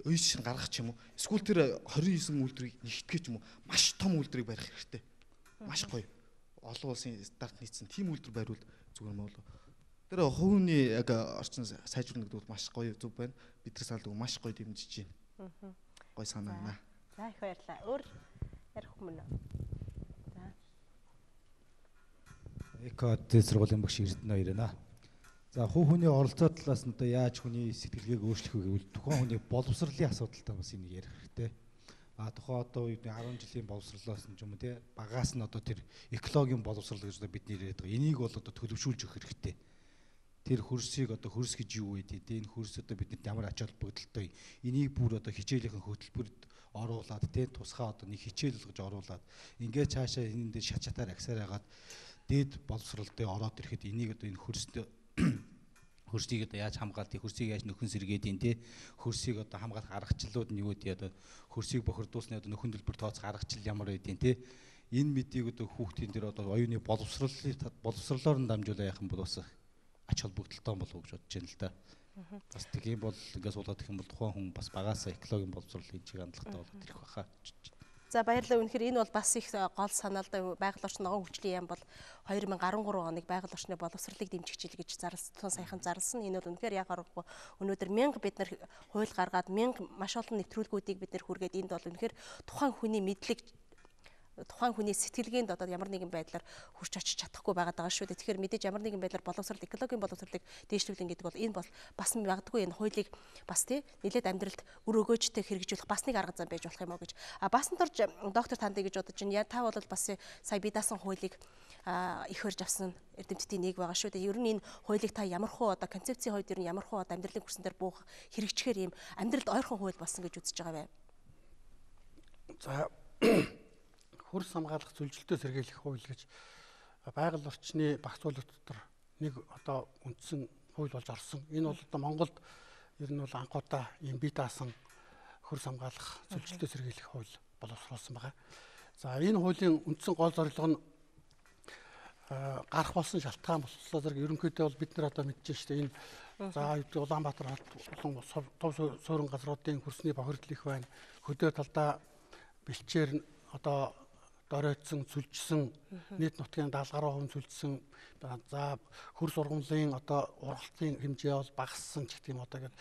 оюун шин гаргах ч юм уу. Эсвэл тэр 29 үйлдвэрийг нэгтгэх ч юм уу маш том үйлдвэрийг барих хэрэгтэй. Маш гоё. Олон улсын стандарт нийцсэн тийм үйлдвэр бариул зүгээр мөн болов. Тэр хувийн яг орчин сайжруулна гэдэг бол маш гоё зүг байна. Бид нар саналдаг маш гоё дэмжиж байна. Гоё санаа байна.
За их баярлалаа. Өөр ярих хүмүүс. За.
Эко сургуулийн багш Эрдэнэ хоёр байна. За хүний оролцоо талаас нь одоо яаж хүний сэтгэлгээг өөрчлөх вэ гэвэл тухайн хүний боловсролын асуудалтай бас энийг ярих хэрэгтэй. Тухайн одоо 10 жилийн боловсрлоос нь ч юм уу те багаас нь одоо тэр экологийн боловсрол гэж бид нэр яриад байгаа. Энийг бол одоо төлөвшүүлж өгөх хэрэгтэй. Тэр хөрсийг одоо хөрс гэж юу вэ? Энэ хөрс одоо бидэнд ямар ач холбогдолтой. Энийг бүр одоо хичээлийн хөтөлбөрт оруулаад те тусгай одоо нэг хичээл болгож оруулаад ингээд цаашаа энэ дээр шат шатаар агсаар хагаад дээд боловсролтой ороод ирэхэд энийг одоо энэ хөрсийг одоо яаж хамгаалт, хөрсийг яаж нөхөн сэргээд ин те хөрсийг одоо хамгаалах аргачлалууд нь юу гэдэг одоо хөрсийг бохирдуулсны одоо нөхөн төлбөр тооцох аргачлал ямар байдیں۔ Те энэ мэдийг одоо хүүхдийн дээр одоо оюуны боловсролоор нь дамжуулаа яах юм бол бас ач холбогдолтой болов гэж бодож байна л да. Бас тийм бол ингээс суулгаад их юм бол тухайн хүн бас багаасаа экологийн боловсролын чиг хандлагатай болоод ирэх байхаа.
За баярлалаа. Үнэхээр энэ бол бас их гол санаалтай байгаль орчин ногоон хөгжлийн яам бол 2013 оныг байгаль орчны боловсролыг дэмжих жил гэж зарласан саяхан зарласан. Энэ бол үнэхээр яг аргагүй. Өнөөдөр 1000 бид нар хууль гаргаад 1000 маш олон нэвтрүүлгүүдийг бид нар хүргээд энд бол үнэхээр тухайн хүний мэдлэг тухайн хүний сэтгэлгээнд одоо ямар нэгэн байдлаар хүрч очиж чадахгүй байгаад байгаа шүү дээ. Тэгэхээр мэдээж ямар нэгэн байдлаар боловсрол, экологийн боловсролыг дээшлүүлэн гэдэг бол энэ бол бас магадгүй энэ хуулийг бас нэлээд амьдралд үр өгөөжтэй хэрэгжүүлэх бас нэг арга зам байж болох юм уу гэж. Баасан дорж доктор Танди гэж бодож байна. Та бол бас сая би даасан хуулийг их хөрж авсан эрдэмтдийн нэг байгаа шүү дээ. Ер нь энэ хуулийг та ямар хуу одоо концепцийн хувьд ер нь ямар хуу одоо амьдралын хүрсэн дээр буух хэрэгжихээр ийм амьдралд ойрхон хууль болсон гэж үзэж байгаа вэ?
За хөрс хамгаалах зөвлөлтөө сэргийлэх хууль гэж байгаль орчны багц хуулиуд дотор нэг одоо үндсэн хууль болж орсон. Энэ бол одоо Монголд ер нь бол анхудаа ийм бие даасан хөрс хамгаалах зөвлөлтөө сэргийлэх хууль боловсруулсан байгаа. За энэ хуулийн үндсэн гол зорилго нь гарах болсон шалтгаан боловсруулах зэрэг ерөнхийдөө бол бид нар одоо мэдж штэ энэ за Улаанбаатар олон тов суурин газруудын хөрсний бохирдол их байна. Хөдөө талдаа бэлчээр одоо доройтсон, сүлжсэн, нийт нутгийн 70 гаруй хүн сүлжсэн. За хөрс ургамлын одоо ургалтын хэмжээ бол багассан ч гэх юм одоо гээд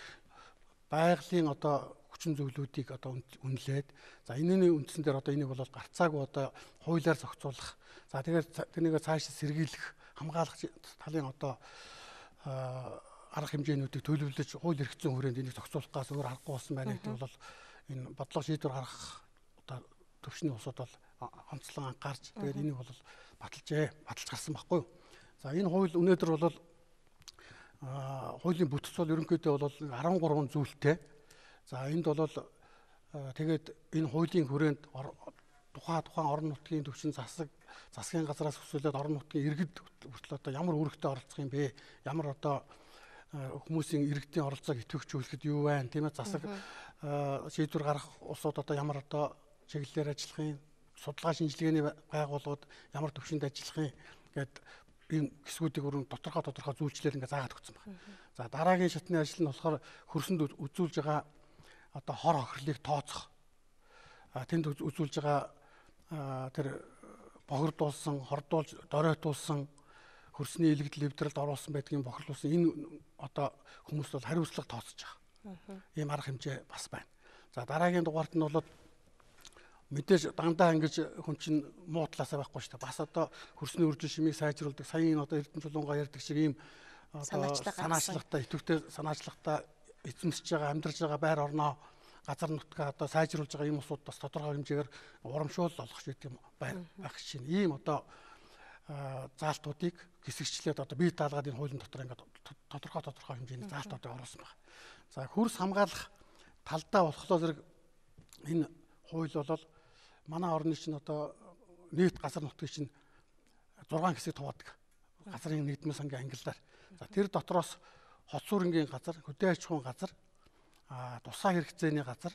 байгалийн одоо хүчин зүйлүүдийг одоо үнэлээд за энэний үндсэн дээр одоо энийг бол гарцаагүй одоо хуулиар зохицуулах. За тэгээд тэрнийг цааш сэргийлэх, хамгаалах талын одоо арга хэмжээнүүдийг төлөвлөж хууль эрх зүйн хүрээнд энийг зохицуулахаас өөр аргагүй болсон байна гэдэг бол энэ бодлого шийдвэр гаргах одоо төвчний усуд бол онцлон анхаарч тэгээд энийг бол баталж гарсан байхгүй юу. За энэ хууль өнөөдөр бол хуулийн бүтц бол ерөнхийдөө бол 13 зүйлтэй. За энд бол тэгээд энэ хуулийн хүрээнд тухайн орон нутгийн төвчин засгийн газраас өсвөлээд орон нутгийн иргэд хүртэл одоо ямар үүрэгтэй оролцох юм бэ? Ямар одоо хүмүүсийн иргэдийн оролцоог идэвхжүүлэхэд юу байна? Тийм ээ, засаг шийдвэр гаргах улсууд одоо ямар одоо чиглэлээр ажиллах юм? Судалгаа шинжилгээний байгууллагууд ямар төвшөнд ажиллах юм гэд ийм хэсгүүдийг өрн тодорхой зүйлчлэр ингээ заагаад өгсөн байна. За дараагийн шатны ажил нь болохоор хөрсөнд үзүүлж байгаа одоо хор хохирлыг тооцох. Тэнд үзүүлж байгаа тэр бохирдуулсан, хордуулж, доройтуулсан хөрсний илэгдэл левдрэлд оруулсан байдгийн бохирлуулсан энэ одоо хүмүүс бол хариуцлага тооцож байгаа. Ийм арга хэмжээ бас байна. За дараагийн дугаарт нь бол мэдээж дандаа ингэж хүн чинь муу талаасаа байхгүй шүү дээ. Бас одоо хөрсний үржил шимийг сайжруулдаг, саяын одоо Эрдэнэ Чулуунгаа ярьдаг шиг ийм санаачлагтай, идэвхтэй санаачлагтай эзэмсэж байгаа, амьдарч байгаа байр орноо, газар нутгаа одоо сайжруулж байгаа ийм усуд бас тодорхой хэмжээгээр урамшуул олох шиг юм байх чинь ийм одоо заалтуудыг хэсэгчлээд одоо бие даалгаад энэ хуулийн дотор ингээд тодорхой хэмжээний заалтуудыг оруулсан байна. За хөрс хамгаалах талдаа болохоор зэрэг энэ хууль бол манай орны чинь одоо нийт газар нутгийн чинь 6 хэсэг туваадаг. Газрын нийгмийн сангийн ангиллаар. За тэр дотроос хот сүрэнгийн газар, хөдөө аж ахуйн газар, тусаа хэрэгцээний газар,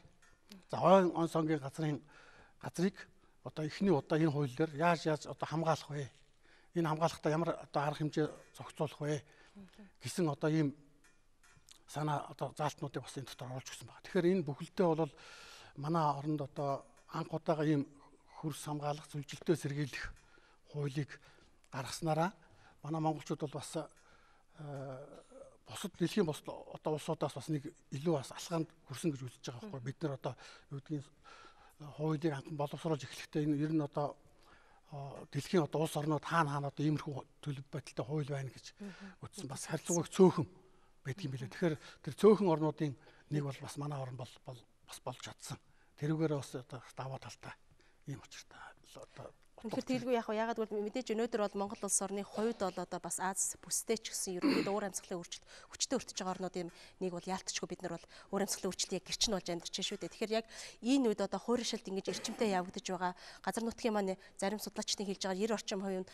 за он сонгийн газрыг одоо эхний удаа энэ хууль дээр яаж одоо хамгаалах вэ? Энэ хамгаалахдаа ямар одоо арга хэмжээ зохицуулах вэ гэсэн одоо ийм санаа одоо заалтнуудыг бас энэ дотор оруулж өгсөн байна. Тэгэхээр энэ бүхэлдээ бол манай оронд одоо анх удаага ийм хөрс хамгаалах, зөвлөлтөө сэргийлэх хуулийг гаргаснараа манай монголчууд бол бас бусад дэлхийн одоо улсуудаас бас нэг илүү бас алхаанд хүрсэн гэж үзэж байгаа байхгүй. Бид нар одоо юу гэдгийг хуулийг анхан боловсруулж эхлэхдээ энэ ер нь одоо дэлхийн одоо улс орнууд хаана одоо иймэрхүү төлөв байдалтай хууль байна гэж үзсэн. Бас харилцагыг цөөхөн байдаг юм билээ. Тэгэхээр тэр цөөхөн орнуудын нэг бол бас манай орн бас болж чадсан. Тэрүүгээр бас одоо даваа талтай ийм учиртай одоо
тэгэхээр тэлгүй ягаад гэвэл мэдээж өнөөдөр бол Монгол улс орны хувьд бол одоо бас Аз бүстэй ч гэсэн ерөнхийдөө уур амьсгалын өөрчлөлт хүчтэй өртөж байгаа орнуудын нэг бол яалтчгүй бид нар бол уур амьсгалын өөрчлөлтийг гэрчин болж амьдарч шүү дээ. Тэгэхээр яг энэ үед одоо хуурайшилт ингэж эрчимтэй явагдаж байгаа газар нутгийн маань зарим судлаачдын хэлж байгаа 90 орчим хувийн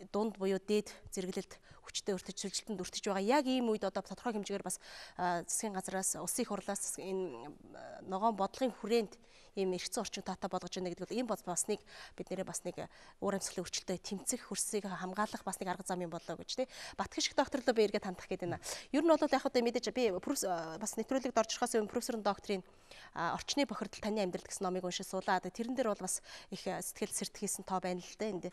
дунд буюу дээд зэрэглэлд хүчтэй өртөж сүлжилтэнд өртөж байгаа. Яг ийм үед одоо тодорхой хэмжээгээр бас засгийн газраас, улсын их хурлаас энэ ногоон бодлогын хүрээнд ийм эргэцэн орчин таатай болгож байна гэдэг бол энэ бас нэг бид нэрээ бас нэг уур амьсгалын өөрчлөлтөд тэмцэх, хөрсийг хамгаалах бас нэг арга зам юм болоо гэж тий. Батгшиг докторлоо би эргээд хандах гэдэг байна. Ер нь бол яг одоо мэдээж би бас нэвтрүүлэгт орж ирахаас өмнө профессорын докторийн орчны бохирдол таны амьдрал гэсэн номыг уншиж суулаад тэрэн дээр бол бас их сэтгэл сэрт хийсэн тоо байна л да. Энд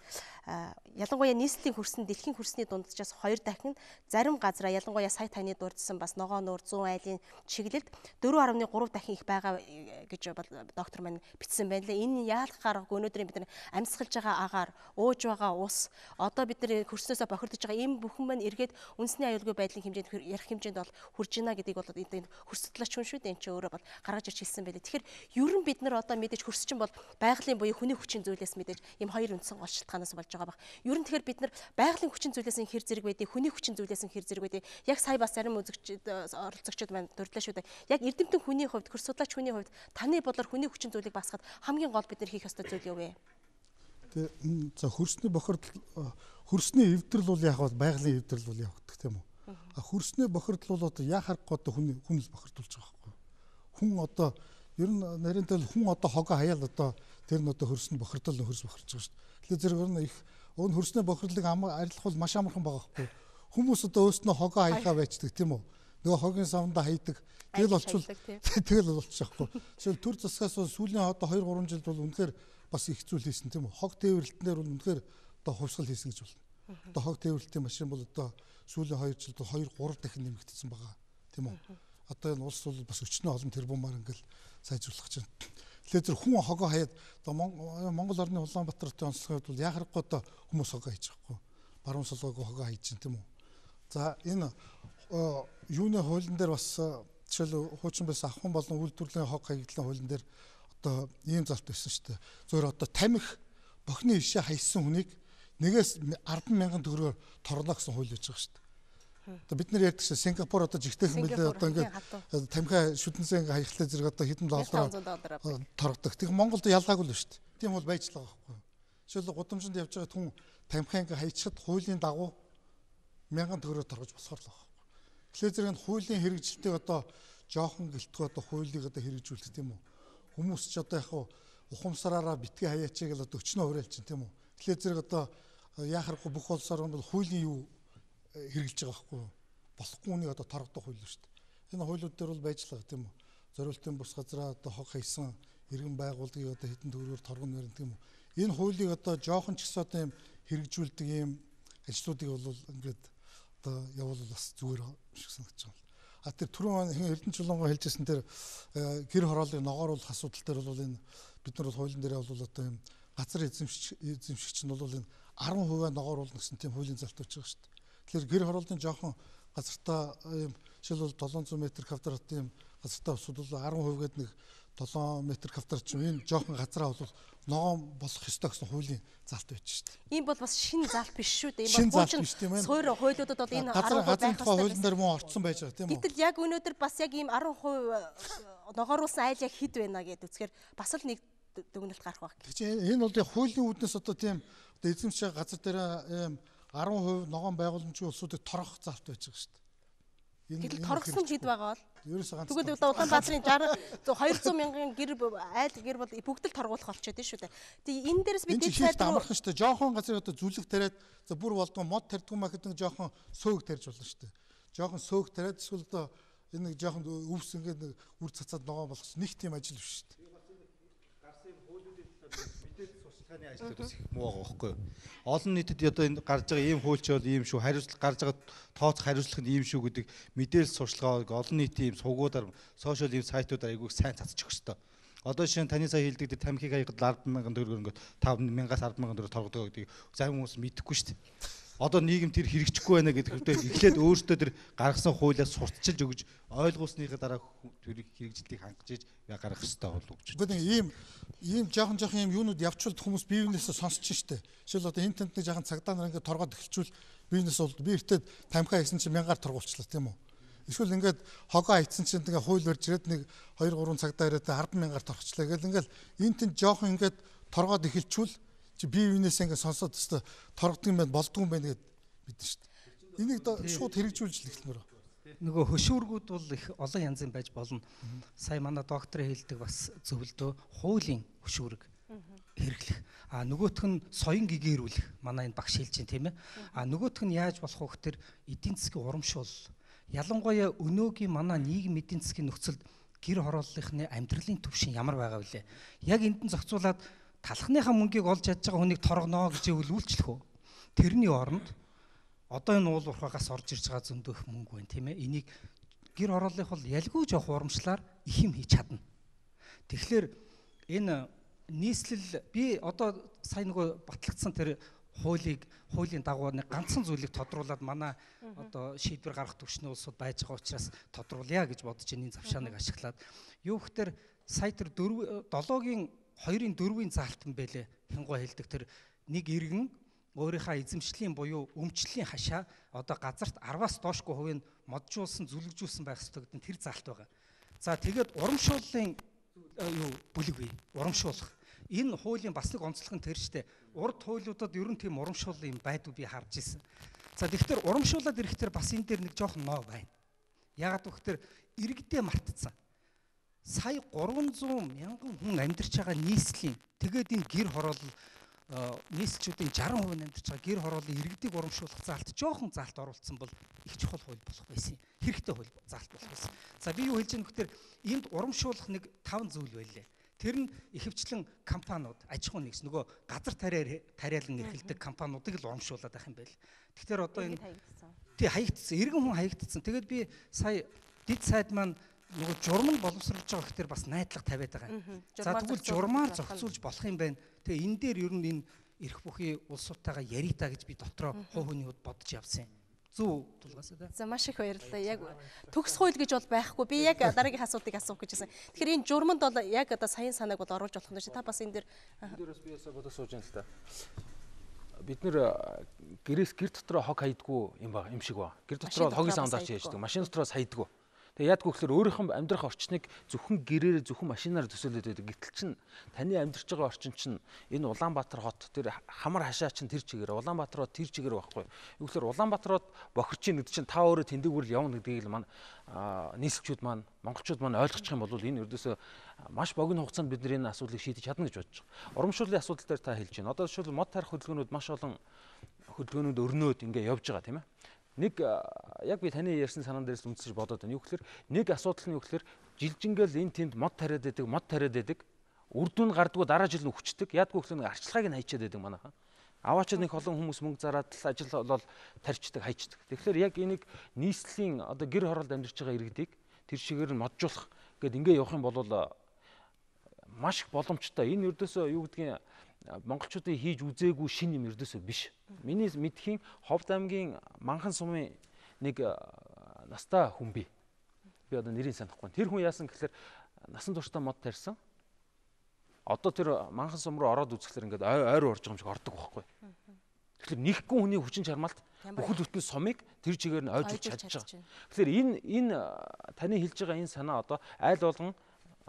ялангуяа нийслэлийн хөрсөн, дэлхийн хөрсний дунджаас 2 дахин зарим газраа ялангуяа сая таны дурдсан бас ногоо нуур 100 айлын чиглэлд 4.3 дахин их байгаа гэж доктор маань бичсэн байна лээ. Энэ яалах гаргагүй өнөөдрийн бид нар амьсгалж байгаа агаар, ууж байгаа ус, одоо бид нар хөрснөөсөө бохирдож байгаа ийм бүхэн маань эргээд үндэсний аюулгүй байдлын хэмжээнд ярих хэмжээнд бол хүрж байна гэдгийг бол энэ хөрс судлаач хүн шүү дээ. Энд чи өөрөө бол гаргаж ирж хэлсэн байлээ. Тэгэхээр ер нь бид нар одоо мэдээж хөрс чинь бол байгалийн буюу хүний хүчин зүйлээс мэдээж ийм хоёр үндсэн гол шалтгаанаас болж байгаа баг. Ер нь тэгэхээр бид нар байгалийн хүчин зүйлээс хэр зэрэг байдгийг, хүний хүчин зүйлээс хэр зэрэг байдгийг яг сая бас зарим оролцогчид маань дурдлаа шүү дээ. Яг эрдэмтэн хүний хувьд, хөрс судлаач хүний хувьд таны бодлоор хүний хүчин зүйлийг багасгахад хамгийн гол бид нар хийх ёстой зүйл юу вэ?
Тэгээ за хөрсний бохирдол, хөрсний эвдрэл бол яг байгалийн эвдрэл бол явагддаг тийм үү? Хөрсний бохирдол бол одоо яхахгүй одоо хүн л бохирдуулж байгаа байхгүй. Хүн одоо ер нь нарийнтэй хүн одоо хогоо хаяал одоо тэр нь одоо хөрсний бохирдол хөрс бохирч байгаа шүү дээ. Тэгэхээр зэрэг их өн хөрсний бохирдлыг арилгах бол маш амархан байгаа байхгүй. Хүмүүс одоо өөрснөө хогоо хаяхаа байцдаг тийм үү? Нөгөө хогийн савндаа хайдаг. Тэгэл болчихвол тэгэхээр төр засгаас сүүлийн одоо 2-3 жилд бол үнэхээр бас их зүйл хийсэн тийм үү? Хог тээвэрлэлтнэр бол үнэхээр одоо хувьсгал хийсэн гэж болно. Одоо хог тээвэрлэлтийн машин бол одоо сүүлийн 2 жилд 2-3 дахин нэмэгдсэн байгаа тийм үү? Одоо энэ улс бол бас өчнөө олон тэрбумаар ингээл сайжруулах гэж байна. Тэгэхээр зөв хүн хогоо хаяад одоо Монгол орны Улаанбаатар хотын онцлогод бол яхахгүй одоо хүмүүс хогоо хийж байгаа хгүй. Баруун солгоог хогоо хийж чинь тийм үү? За энэ юуны хуулийн дээр бас жишээл хуучин байсан ахын болон үйлдвэрлэлийн хог хаягдлын хуулийн дээр одоо ийм залт байсан шүү дээ. Зөвөр одоо тамхи бохны ишээ хайсан хүнийг нэгээс 10,000 төгрөгөөр торно гэсэн хууль хийж байгаа шүү дээ. Одоо бид нар ярьдаг чинь Сингапур одоо жигтэйхэн мэлээ одоо ингээд тамхи шүтэнсэн хаяхлаа зэрэг одоо хэдэн доллараар торгодог. Тэг Монголд ялгаагүй л шүү дээ. тийм бол байж л байгаа байхгүй. Жишээлбэл гудамжинд явж байгаа хүн тамхи ингээ хайчаад хуулийн дагуу 1000 төгрөгөөр торгож босгоор л байгаа байхгүй. Тэгэхээр зэрэг хуулийн хэрэгжилтийг одоо жоохон гэлтгүй одоо хуулийг одоо хэрэгжүүлэх тийм үү. Хүмүүс ч одоо яг ухамсараараа битгий хаяачиг л одоо өчнөө хураалж чинь тийм үү. Тэгэхээр зэрэг одоо яахарахгүй бүх улсаар бол хуулийн юу хэрэгжилж байгаа байхгүй. Болохгүй үнийг одоо торгодог хууль шүү дээ. Энэ хуулиуд дээр бол байж л байгаа тийм үү. Зориултын бус газраа одоо хог хайсан иргэн байгууллагыг одоо хэдэн төгрөгөөр торгоно нэрэн тийм үү. Энэ хуулийг одоо жоохон ч гэсэн одоо юм хэрэгжүүлдэг юм ажлуудыг бол ингээд одоо явуул бас зүгээр шиг санагдаж байна. А тэр түрүүн Эрдэнэ Чулуунгоо хэлжсэн тэр гэр хорооллын ногооруулах асуудал дээр бол энэ бид нар бол хуулийн дээр бол одоо юм газар эзэмшигч нь бол энэ 10% ногооруулна гэсэн тийм хуулийн залт үүсэж байгаа шүү дээ. Тэгэхээр гэр хорооллын жоохон газартаа юм жишээлбэл 700 м2 тийм газартаа усуд бол 10% гээд нэг 7 м2 ч энэ жоохон газараа бол ногоон болох ёстой гэсэн хуулийн залт байж шүү дээ.
Ийм бол бас шинэ залт биш шүү дээ. Энэ бол суур хуулиудад бол энэ 10% байх
хэрэгтэй. Хуулийн дээр мөн орцсон байж байгаа тийм үү?
Гэтэл яг өнөөдөр бас яг ийм 10% ногооруулсан айл яг хэд байна гэдээ үзэхээр бас л нэг дүгнэлт гарах байх.
Энэ бол яг хуулийн үүднээс одоо тийм одоо эзэмших газар дээр 10% ногоон байгууламжийн улсуудыг торгох залт байж байгаа шүү дээ.
Гэтэл торгосон хэд байгаа бол?
Тэгвэл
Улаанбаатарын 200 мянган гэр айл гэр бол бүгд л торгуулах болчиход шүү дээ. Тэгээ энэ дээрээс бид
дэд сайд амархан шүү дээ. Жохон газар одоо зүлэг тариад за бүр болдгоо мод тарьдгүй маа гэдэг жохон сөөг тарьж болно шүү дээ. Жохон сөөг тариад эсвэл одоо энэ нэг жохон өвс ингээд үр цацаад ногоон болгох нэг тийм ажил биш шүү дээ.
Судалгааны ажлууд бас их муу байгаа байхгүй юу? Олон нийтэд одоо энэ гарч байгаа ийм хуульч бол ийм шүү, хариуцлага гарч байгаа тооцох хариуцлага нь ийм шүү гэдэг мэдээлэл сурчлагыг олон нийтийн ийм сувгуудаар, сошиал ийм сайтуудаар айгүй сайн цацчих хэвээр. Одоо жишээ нь таны сая хэлдэг дээр тамхиг хаягд 10,000 төгрөгөөр ингээд 5,000-аас 10,000 төгрөг торгодог гэдэг зарим хүмүүс мэдэхгүй шүү дээ. Одоо нийгэм тэр хэрэгжихгүй байна гэдэг хэвээр эхлээд өөртөө тэр гаргасан хуулиас сурталчилж өгж ойлгуулсныхаа дараа тэр хэрэгжлийг хангаж иж гаргах хэрэгтэй болов гэж.
Гэхдээ ийм жоохон ийм юунууд явчвал хүмүүс бие биенээсээ сонсч штэ. Жишээл одоо энэ тэнд нэг жоохон цагдаа нар ингээд торгоод эхэлчихвэл биенээс бол би эртээ тамхиа хийсэн чинь 1000-аар торгуулчлаа тийм үү. Эсвэл ингээд хогоо хийсэн чинь тэгээ хууль барьж ирээд нэг 2-3 цагдаа ирээд 10,000-аар торгочлаа гэл ингээд энэ тэнд жоохон ингээд торгоод эхэлчихвэл чи бие биенээсээ ингээд сонсоод өстө торгодог юм байна болдгүй юм байна гэд мэдэн шүү дээ. Энийг шууд хэрэгжүүлж л эхлэмээр.
Нөгөө хөшүүргүүд бол их олон янзын байж болно. Сая манай докторын хэлдэг бас зөвлөдөө хуулийн хөшүүрэг хэрэглэх. А нөгөөх нь соён гэгэрүүлэх. Манай энэ багш хэлж байна тийм ээ. А нөгөөх нь яаж болох вэ гэхээр эдийн засгийн урамшуул. Ялангуяа өнөөгийн манай нийгэм эдийн засгийн нөхцөлд гэр хорооллынхны амьдралын түвшин ямар байгаа вүлээ. Яг энд нь зохицуулаад талхныхаа мөнгийг олж чадж байгаа хүнийг торгоно гэж үйлчлэх үү? Тэрний оронд одоо энэ уул уурхаагаас орж ирж байгаа зөндөх мөнгө байна тийм ээ. Энийг гэр хорооллынх бол ялгүй жоох урамшлаар их юм хийж чадна. Тэгэхээр энэ нийслэл би одоо сая нөгөө батлагдсан тэр хуулийн дагуу нэг ганцхан зүйлийг тодруулаад манай одоо шийдвэр гаргах түвшний улсууд байж байгаа учраас тодруулъя гэж бодож энэ завшааныг ашиглаад юу гэхээр сая тэр 7-гийн 2-ын 4-ийн заалтан байлээ. Хингуй хэлдэг тэр нэг иргэн өөрийнхөө эзэмшлийн буюу өмчлөлийн хашаа одоо газарт 10-аас доошгүй хувийг моджуулсан, зүлэгжүүлсэн байх ёстой гэдэг нь тэр заалт байгаа. За тэгээд урамшууллын бүлэг бий. Урамшуулах. Энэ хуулийн бас нэг онцлог нь тэр штэ. Урд хуулиудад ер нь тийм урамшууллын юм байдгүй би харж ирсэн. За тэгэхээр урамшуулаад ирэхдээ бас энэ дээр нэг жоохон ноо байна. Яагаад гэвэл иргэдээ мартцсан. Сая 300 мянган хүн амьдарч байгаа нийслэлийн тэгээд энэ гэр хороол нийслэлчүүдийн 60% амьдарч байгаа гэр хорооллын иргэдийг урамшуулах заалт жоохон заалт оруулсан бол их чухал хууль болох байсан. Хэрэгтэй хууль заалт болох байсан. За би юу хэлж байгаа нөхдөр энд урамшуулах нэг 5 зүйл байлээ. Тэр нь ихэвчлэн компаниуд, аж ахуйн нэгс нөгөө газар тариалан эрхэлдэг компаниудыг л урамшуулад байх юм байл. Тэгэхээр одоо энэ хаягдсан, иргэн хүн хаягдсан. Тэгээд би сая дид сайд маань нөгөө журам нь боловсруулж байгаа гэхээр бас найдлага тавиад байгаа. За тэгвэл журмаар зохицуулж болох юм байна. Тэгээ энэ дээр ер нь энэ эрх бүхий улсуудтайгаа яритаа гэж би дотроо хувь хүний хувьд бодож явсан юм. Зөв тулгаасаа да.
За маш их баярлалаа. Яг төгс хууль гэж бол байхгүй. Би яг дараагийн асуудлыг асуух гэж байсан. Тэгэхээр энэ журманд бол яг одоо саяын санааг бол оруулж болох юм шиг та бас энэ дээр
бас би ясаа бодож сууж байна л та. Бид нэр гэр дотор хог хайдггүй юм шиг ба. Гэр дотор хогийн саундаарч яаждаг. Машин дотроос хайдггүй. Тэгээ яадгүй гэхээр өөрийнх нь амьдрах орчныг зөвхөн гэрээр зөвхөн машинаар төсөөлөд байдаг. Гэтэл чинь таны амьдарч байгаа орчин чинь энэ Улаанбаатар хот тэр хамар хашаа чинь тэр чигээр, Улаанбаатар хот тэр чигээр байхгүй. Юу гэхээр Улаанбаатар хот бохирч ийн гэдэг чинь та өөрөө тэндэгүүр явна гэдгийг л маань нийслэгчүүд маань, монголчууд маань ойлгочих юм бол энэ ердөөсөө маш богино хугацаанд бид энэ асуудлыг шийдэж чадна гэж бодож байгаа. Урамшууллын асуудал дээр та хэлж байна. Одоо жишээл мод тарих хөдөлгөөнүүд маш олон хөдөлгөөнүүд өрнөөд ингээ явж байгаа тийм ээ. Нэг яг би таны ярьсан санаан дээрээс үндэслэж бодоод байна. Юу гэхээр нэг асуудал нь юу гэхээр жилжингээл энэ тэнд мод тариад байдаг. Үр дүн гардггүй дараа жил нь хүчдэг. Яадгүй гэхээр нэг арчилгааг нь хайчаад байдаг манайхан. Аваачаад нэг олон хүмүүс мөнгө зараад л ажил болол тарьчдаг, хайчдаг. Тэгэхээр яг энийг нийслэлийн одоо гэр хороолд амьдарч байгаа иргэдийг тэр шигээр нь моджуулах гэд ингээ явах юм бол маш их боломжтой. Энэ ердөөсөө юу гэдгийг монголчуудын хийж үзээгүй шин юм ердөөсөө биш. Миний мэдхийн Ховд аймгийн Манхан сумын нэг настай хүн бий. Би одоо нэрийг санахгүй. Тэр хүн яасан гэхээр насан туршдаа мод тарьсан. Одоо тэр Манхан сум руу ороод үзэхлээр ингээд ойр орж байгаа юм шиг ордог байхгүй. Тэгэхээр нэхгүй хүний хүчин чармаалт бүхэл бүтэн сумыг тэр чигээр нь ойжуулж чадж байгаа. Тэгэхээр энэ таны хэлж байгаа энэ санаа одоо айл болгон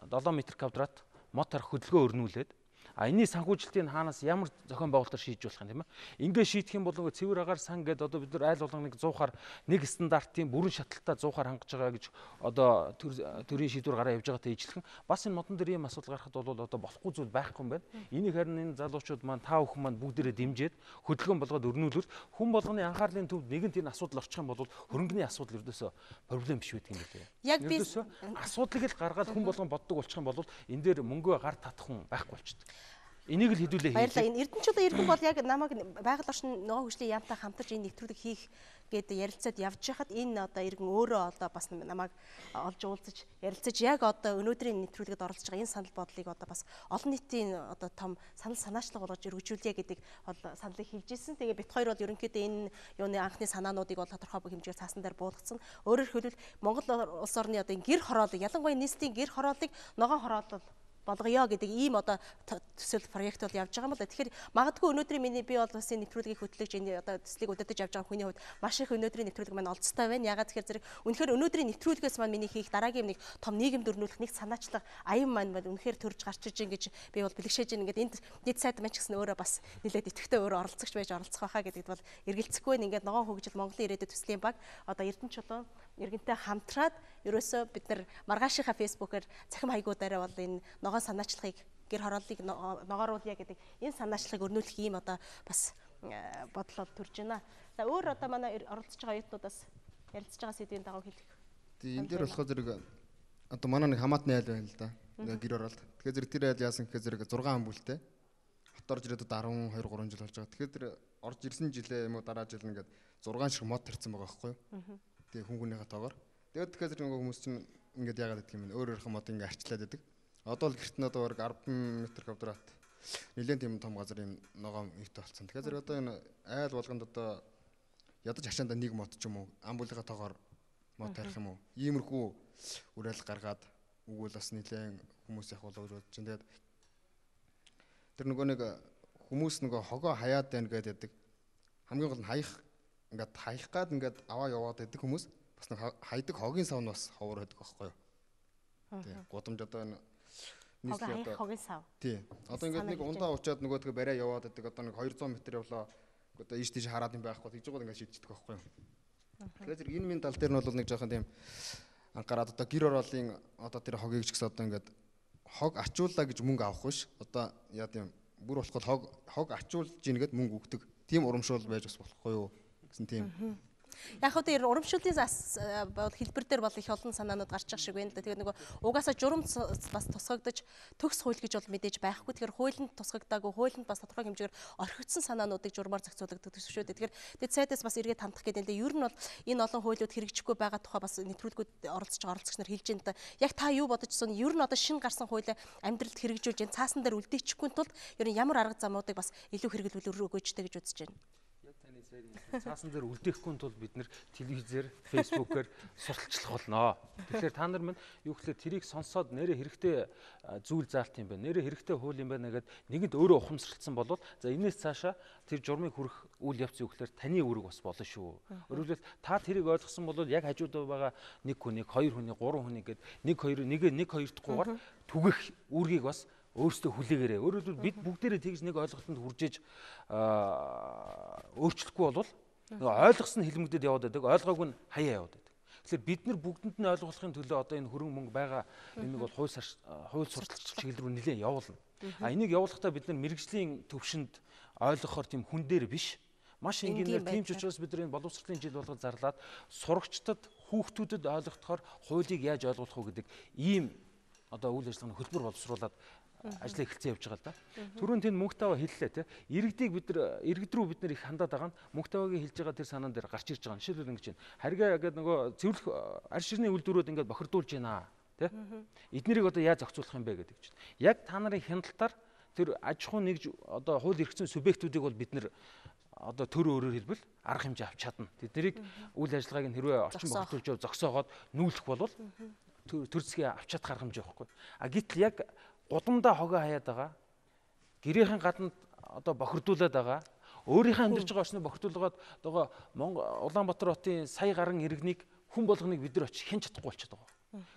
7 м квадрат мод тарих хөдөлгөөн өрнүүлээд энэний санхүүжилтийг хаанаас ямар зохион байгуулалтаар шийдэж болох юм тийм ээ. Ингээд шийдэх юм бол нөгөө цэвэр агаар сан гэдэг одоо бид нар айл болгоныг 100-аар нэг стандартын бүрэн шаталтаа 100-аар хангаж байгаа гэж одоо төрийн шийдвэр гараа явж байгаатай ижилхэн бас энэ модон дээр ийм асуудал гарахад бол одоо болохгүй зүйл байхгүй юм байна. Энийг харин энэ залуучууд маань та бүхэн маань бүгдээрээ дэмжиж хөдөлгөөн болгоод өрнүүлвэл хүн болгоны анхаарлын төвд нэгэнт энэ асуудал орчих юм бол хөрөнгөний асуудал ердөөсөө проблем биш байдаг юм билээ. Яг би асуудлыг л гаргаад хүн болгон боддог болчих юм бол энэ дээр мөнгөө гар татах хүн байхгүй болчихдог. Энийг л хэдүүлээ хийх.
Баярлалаа. Энэ эрдэнчүүд иргэн бол яг намайг байгаль орчин ногоон хөгжлийн яамтай хамтарч энэ нэвтрүүлэг хийх гэдэг ярилцаад явж хахад энэ одоо иргэн өөрөө одоо бас намайг олж уулзаж ярилцаж яг одоо өнөөдрийн нэвтрүүлгэд оролцож байгаа энэ санал бодлыг одоо бас олон нийтийн одоо том санаачлаг болгож өргөжүүлье гэдэг саналыг хэлж ирсэн. Тэгээ бит хоёр бол ерөнхийдөө энэ юуны анхны санаануудыг бол тодорхой хэмжээгээр цаасан дээр буулгацсан. Өөрөөр хэлбэл Монгол улс орны одоо гэр хорооллыг ялангуяа нийслэлийн гэр хорооллыг ногоон хороолол болгоё гэдэг ийм одоо төсөөлөл проект бол явж байгаа юм байна. Тэгэхээр магадгүй өнөөдрийн миний би бол бас энэ нэвтрүүлгийг хөтлөж энэ одоо төслийг удирдах явж байгаа хүний хувьд маш их өнөөдрийн нэвтрүүлэг маань олцтой байна. Ягаад тэгэхээр зэрэг үнэхээр өнөөдрийн нэвтрүүлгээс маань миний хийх дараагийн нэг том нийгэмд өрнүүлэх нэг санаачлаг аян маань үнэхээр төрж гарч иж ингэж би бол бэлгшээж ийн ингээд энд дэд сайд маань ч гэсэн өөрөө бас нэлээд итгэвтэй өөрөө оролцогч байж оролцох байхаа гэдэгт бол эргэлзэхгүй нь ингээд ногоон хөгжил Монголын ирээдүйд төслийн баг одоо Эрдэнэ чулуун иргэнтэй хамтраад ерөөсөө бид нар маргаашийнхаа фэйсбүүкээр цахим хаягуудаараа бол энэ ногоон санаачлагыг гэр хорооллыг ногооруулъя гэдэг энэ санаачлагыг өрнүүлэх ийм одоо бас бодлоо төрж байна. За өөр одоо манай оролцож байгаа оюутнуудаас ярилцж байгаа сэдвийн дагуу хэлэх.
Тэгээ энэ дээр болохоор зэрэг одоо манай нэг хамаатны айл байна л да. Гэр хороолт. Тэгэхээр зэрэг тэр айл яасан гэхээр зэрэг 6 ам бүлтэй. Хот орж ирээд одоо 12 3 жил болж байгаа. Тэгэхээр тэр орж ирсэн жилээ юм уу дараа жил ингээд 6 шиг мод тарьсан байгаа байхгүй юу? Тэгээ хүн хүнийхээ тоогоор. Тэгээд тэгэхээр зэрэг нөгөө хүмүүс чинь ингээд яагаад гэдэг юм бэ? Өөрөөрхөн мод ингээд арчлаад байдаг. Одоо л гэрт нь одоо бараг 10 м квадрат нэлээд тийм том газар юм ногоон ихтэй болсон. Тэгэхээр зэрэг одоо энэ айл болгонд одоо ядаж хашаанда нэг мод ч юм уу амбулынхаа тоогоор мод тарих юм уу? Иймэрхүү уриал гаргаад үгүй бас нэлээд хүмүүс яг болоо гэж бодож байна. Тэгээд тэр нөгөө нэг хүмүүс нөгөө хогоо хаяад байна гэдэг хамгийн гол нь ингээд хаях гад ингээд аваа яваад байдаг хүмүүс бас нэг хайдаг хогийн сав нь бас ховор байдаг байхгүй юу? Тий. Гудамж одоо энэ нийслэл одоо
хогийн сав.
Тий. Одоо ингээд нэг ундаа уучаад нөгөөдгөө бариа яваад байдаг одоо нэг 200 м явлаа одоо ийш тийш хараад юм байхгүй тэгж байгаа ингээд шийдчихдэг байхгүй юу? Тэгэхээр зэрэг энэ минь тал дээр нь бол нэг жоохон тийм анхаарал одоо гэр ороолын одоо тэр хогийг ч гэсэн одоо ингээд хог ачууллаа гэж мөнгө авах биш. Одоо яа тийм бүр болоход хог ачуулж ийнгээд мөнгө өгдөг. Тийм урамшуул байж бас болохгүй юу гэсэн тийм.
Яг хөө тэр урамшууллын хэлбэр дээр бол их олон санаанууд гарч байгаа шиг байна л да. Тэгээд нөгөө угаасаа журам бас тусгагдаж төгс хууль гэж бол мэдээж байхгүй. Тэгэхээр хуулинд тусгагдаагүй, хуулинд бас тодорхой хэмжээгээр орхигдсон санаануудыг журмаар зохицуулдаг шүү дээ. Тэгэхээр дэд сайдаас бас эргээд хандах гэдэг нь ер нь бол энэ олон хуулиуд хэрэгжихгүй байгаа тухай бас нэвтрүүлгүүд оролцож байгаа оролцогч нар хэлж байна да. Яг та юу бодож байна? Ер нь одоо шинэ гарсан хуулиа амьдралд хэрэгжүүлж энэ цаасан дээр үлдээчихгүй тулд ер нь ямар арга замуудыг бас илүү хэрэглүүл өгөөжтэй гэж үзэж байна.
цаасан дээр үлдээхгүй тул бид нэр телевизээр, фейсбүүкээр сурталчлах болно. Тэгэхээр та нар минь юу гэхээр тэрийг сонсоод нэрээ хэрэгтэй зүйл заалт юм байна. Нэрээ хэрэгтэй хууль юм байна гэгээд нэгэнд өөрөө ухамсарлцсан болвол за энэс цаашаа тэр журмыг хүрэх үйл явц юу гэхээр таны үүрэг бас болно шүү. Өөрөөр хэлбэл та тэрийг ойлгосон бол яг хажуудаа байгаа нэг хүнийг, хоёр хүнийг, гурван хүнийг гээд нэг хоёр дахгүйгээр түгэх үүргийг бас өөрсдөө хүлээгээрэй. Өөрөөр хэлбэл бид бүгдээрээ тэгж нэг ойлголтод хүржээж өөрчлөхгүй болвол ойлгосон хэлмэгдэд яваад байдаг, ойлгоогүй нь хаяа яваад байдаг. Тэгэхээр бид нар бүгдэнд нь ойлгуулахын төлөө одоо энэ хөрөнгө мөнгө байгаа энийг бол хууль сурталчилж чиглэл рүү нэлээд явуулна. Энийг явуулахдаа бид нар мэрэгжлийн төвшөнд ойлгохоор тийм хүн дээр биш. Маш энгийнээр тийм ч учраас бид нар энэ боловсролын жил болгож зарлаад сурагчдад, хүүхдүүдэд ойлгохоор хуулийг яаж ойлгох вэ гэдэг ийм одоо үйл ажиллагааны хөтөлбөр боловсруулад ажил эхэлсэн явж байгаа л да. Түрүүн тэнд мөнхтаваа хэллээ те. Иргэд рүү бид нар их хандаад байгаа нь мөнхтаваагийн хэлж байгаа тэр санаан дээр гарч ирж байгаа. Жишээлбэл ингэж байна. Харьгаа гэдэг нөгөө цэвэрлэх арь ширний үйлдвэрүүд ингээд бохирдуулж байна те. Эднэрийг одоо яаж зохицуулах юм бэ гэдэг чинь. Яг та нарын хяналтаар тэр аж ахуй нэгж одоо хууль эрх зүйн субъектүүдийг бол бид нар одоо төр өөрөөр хэлбэл арга хэмжээ авч чадна. Тэднийг үйл ажиллагааг нь хэрвээ орчин бохирдуулж зогсоогоод нүүлэх бол төр засгийн авч чадах арга хэмжээ байхгүй. А гэтэл яг гудамдаа хогоо хаяад байгаа. Гэрээхэн гадна одоо бохирдуулаад байгаа. Өөрийнхөө амьдарч байгаа орчныг бохирдуулгаад одоо Улаанбаатар хотын сая гаруй иргэнийг хүн болгоныг бид нар очиж хэн чадахгүй болчиход байгаа.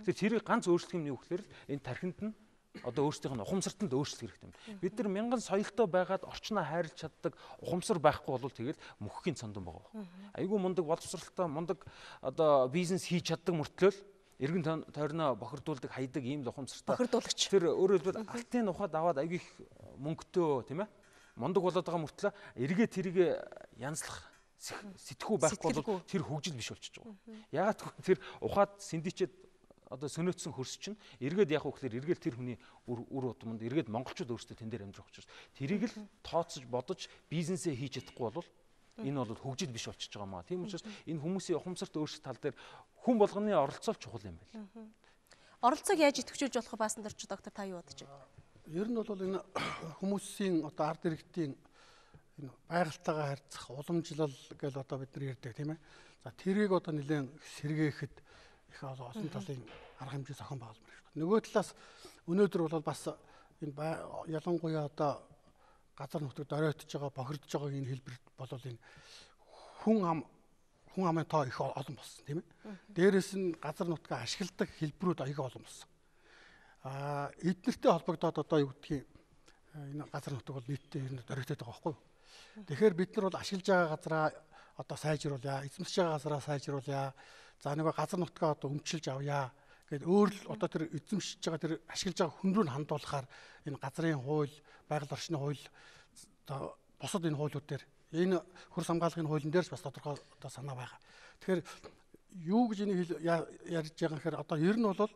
Тэгэхээр тэрийг ганц өөрчлөх юм нь юу гэхээр энэ тархинд нь одоо өөрсдийнх нь ухамсартанд өөрчлөх хэрэгтэй юм. Бид нар мянган соёлтой байгаад орчноо хайрлаж чаддаг ухамсар байхгүй бол тэгэл мөхөхийн цондон байгаа. Айгүй мундаг боловсралтай мундаг одоо бизнес хийж чаддаг мөртлөө эргэн тойрноо бохирдуулдаг хайдаг ийм л ухамсартай. Бохирдуулагч. Тэр өөрөөр хэлбэл алтын ухаад аваад айгүй их мөнгөтэй тийм ээ. Мундаг болоод байгаа мөртлөө эргээ тэрийг янзлах сэтгхүү байхгүй бол тэр хөгжил биш болчихж байгаа. Яагаад гэвэл тэр ухаад сэндичээд одоо сөнөөцсөн хөрс чинь эргээд яг үгээр эргээл тэр хүний үр удманд эргээд монголчууд өөрсдөө тэн дээр амьдрах учраас тэрийг л тооцож бодож бизнесээ хийж чадахгүй бол энэ бол хөгжил биш болчихж байгаа маа. Тийм учраас энэ хүмүүсийн ухамсарт өөрсдөө тал дээр хүн болгоны оролцоо чухал юм байна.
Оролцоог яаж идэвхжүүлж болох баасан дөрч доктор та юу бодож байна?
Ер нь бол энэ хүмүүсийн одоо ард иргэдийн энэ байгальтайгаа харьцах уламжлал гэж одоо бид нар ярьдаг тийм ээ. За тэрийг одоо нэлээд сэргээхэд их олон талын арга хэмжээ зохион байгуулмаар байна. Нөгөө талаас өнөөдөр бол бас энэ ялангуяа одоо газар нутагт оройтож байгаа, бохирдож байгаа энэ хэлбэр бол энэ хүн амын тоо их олон болсон тийм ээ. Дээрээс нь газар нутгаа ашигладаг хэлбэрүүд аяга олон болсон. Эднэртэй холбогдоод одоо юу гэдгийг энэ газар нутаг бол нийтдээ энэ оройтоод байгаа байхгүй юу? Тэгэхээр бид нар бол ашиглаж байгаа газараа одоо сайжруулъя, эзэмшиж байгаа газараа сайжруулъя. За нөгөө газар нутгаа одоо өмчилж авъя гэд өөр л одоо тэр эзэмшиж байгаа тэр ашиглаж байгаа хүн рүү хандуулахаар энэ газрын хууль, байгаль орчны хууль одоо босод энэ хуулиуд дээр энэ хөрс хамгааллын хуулийн дээрс бас тодорхой одоо санаа байгаа. Тэгэхээр юу гэж энийг ярьж байгаа гэхээр одоо ер нь бол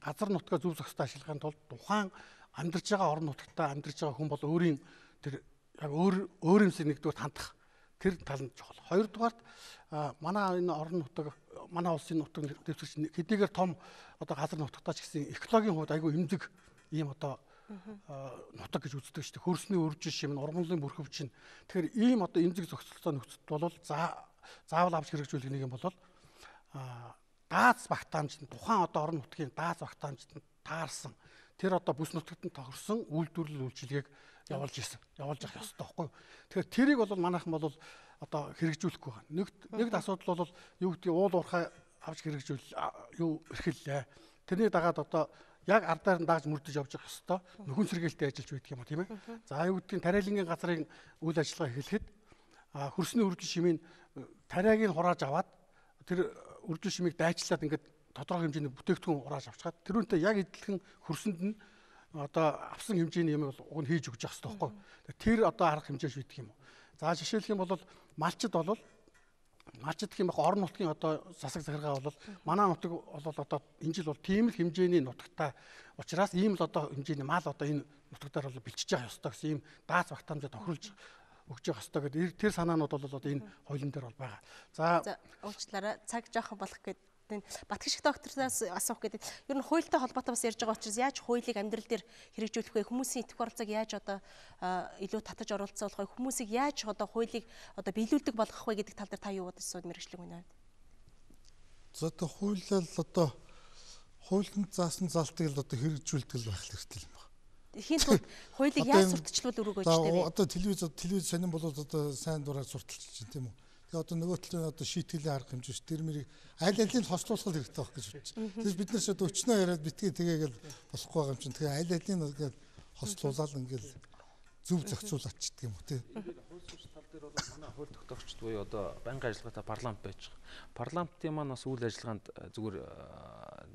газар нутгаа зөв зөвхөстэй ашиглахын тулд тухайн амьдарч байгаа орон нутгатаа амьдарч байгаа хүн бол өөрийн тэр яг өөр юмсыг нэгдүгээр хандах тэр тал нь чухал. Хоёрдугаарт манай энэ орон нутаг, манай улсын нутаг дэвсгэрч хэдийгээр том одоо газар нутгатаа ч гэсэн экологийн хувьд айгүй эмзэг ийм одоо нутаг гэж үздэг шүү дээ. Хөрсний үржин шим, ургамлын бүрхөвчин. Тэгэхээр ийм одоо эмзэг зохицолтой нөхцөлд бол заавал авч хэрэгжүүлэх нэг юм бол дааз багтаамжид тухайн одоо орон нутгийн дааз багтаамжид таарсан тэр одоо бүс нутагт нь тохирсон үйлдвэрлэл үйлчилгээг явуулж явах ёстой байхгүй. Тэгэхээр тэрийг бол манайхан бол одоо хэрэгжүүлэхгүй байна. Нэгд асуудал бол юу гэдгийг уул уурхай авч хэрэгжүүл юу эрхэллээ. Тэрний дагаад одоо яг ардаар нь дааж мөрдөж явж явах ёстой. Нөхөн сэргээлтэй ажиллаж байдаг юм тийм ээ. За юу гэдгийг тариалангийн газрын үйл ажиллагаа эхлэхэд хөрсний үржин шимийн тариагийг хурааж аваад тэр үржин шимийг дайчлаад ингээд тодорхой хэмжээний бүтээгдэхүүн хурааж авчихад тэрүүнтэй яг эдэлхэн хөрсөнд нь одоо авсан хэмжээний юм бол уг нь хийж өгч явах хэрэгтэй байхгүй. Тэр одоо арга хэмжээ шийдэх юм уу. За жишээлх юм бол малчид гэх юм орон нутгийн одоо засаг захиргаа бол манай нутаг бол одоо энэ жил бол тийм л хэмжээний нутагтай учраас ийм л одоо хэмжээний мал одоо энэ нутагтаар бол бэлчиж явах ёстой гэсэн ийм дааз багтаамжаа тохируулж өгч явах ёстой гэдэг тэр санаанууд бол одоо энэ хуулийн дээр бол байгаа. За
уучлаарай цаг жоохон болох гээд одоо энэ Батгшиг доктороос асуух гэдэг. Ер нь хуультай холбоотой бас ярьж байгаа учраас яаж хуулийг амьдрал дээр хэрэгжүүлэх вэ? Хүмүүсийн итгэх оролцоог яаж одоо илүү татаж оролцуулах вэ? Хүмүүсийг яаж одоо хуулийг одоо биелүүлдэг болгох вэ гэдэг тал дээр та юу бодож сууд мэргэжлэг үнэ?
За одоо хуулиар одоо хуулийн заасан залтыг л одоо хэрэгжүүлдэг байх хэрэгтэй юм байна.
Хийн тулд хуулийг яаж сурталчлуул өрөөгөөж тээ.
Одоо телевиз сонин болоод одоо сайн дураар сурталчилж байна тийм үү. Тэгээ одоо нөгөө талын одоо шийтгэлийн арга хэмжээ ш тэр мэрийг аль алийг хослуулах хэрэгтэй байх гэж бодож байна. Тэгээс бид нар ч одоо өчнөө яриад битгий тэгээгээл болохгүй байгаа юм чинь. Тэгээ аль алийг ингээд хослуулаад ингээд зөв зохицуулаач гэдэг юм уу тий.
Хууль зүйч тал дээр бол манай хууль тогтоогчд буюу одоо байнгын ажиллагаатай парламент байж байгаа. Парламентын маань бас үйл ажиллагаанд зүгээр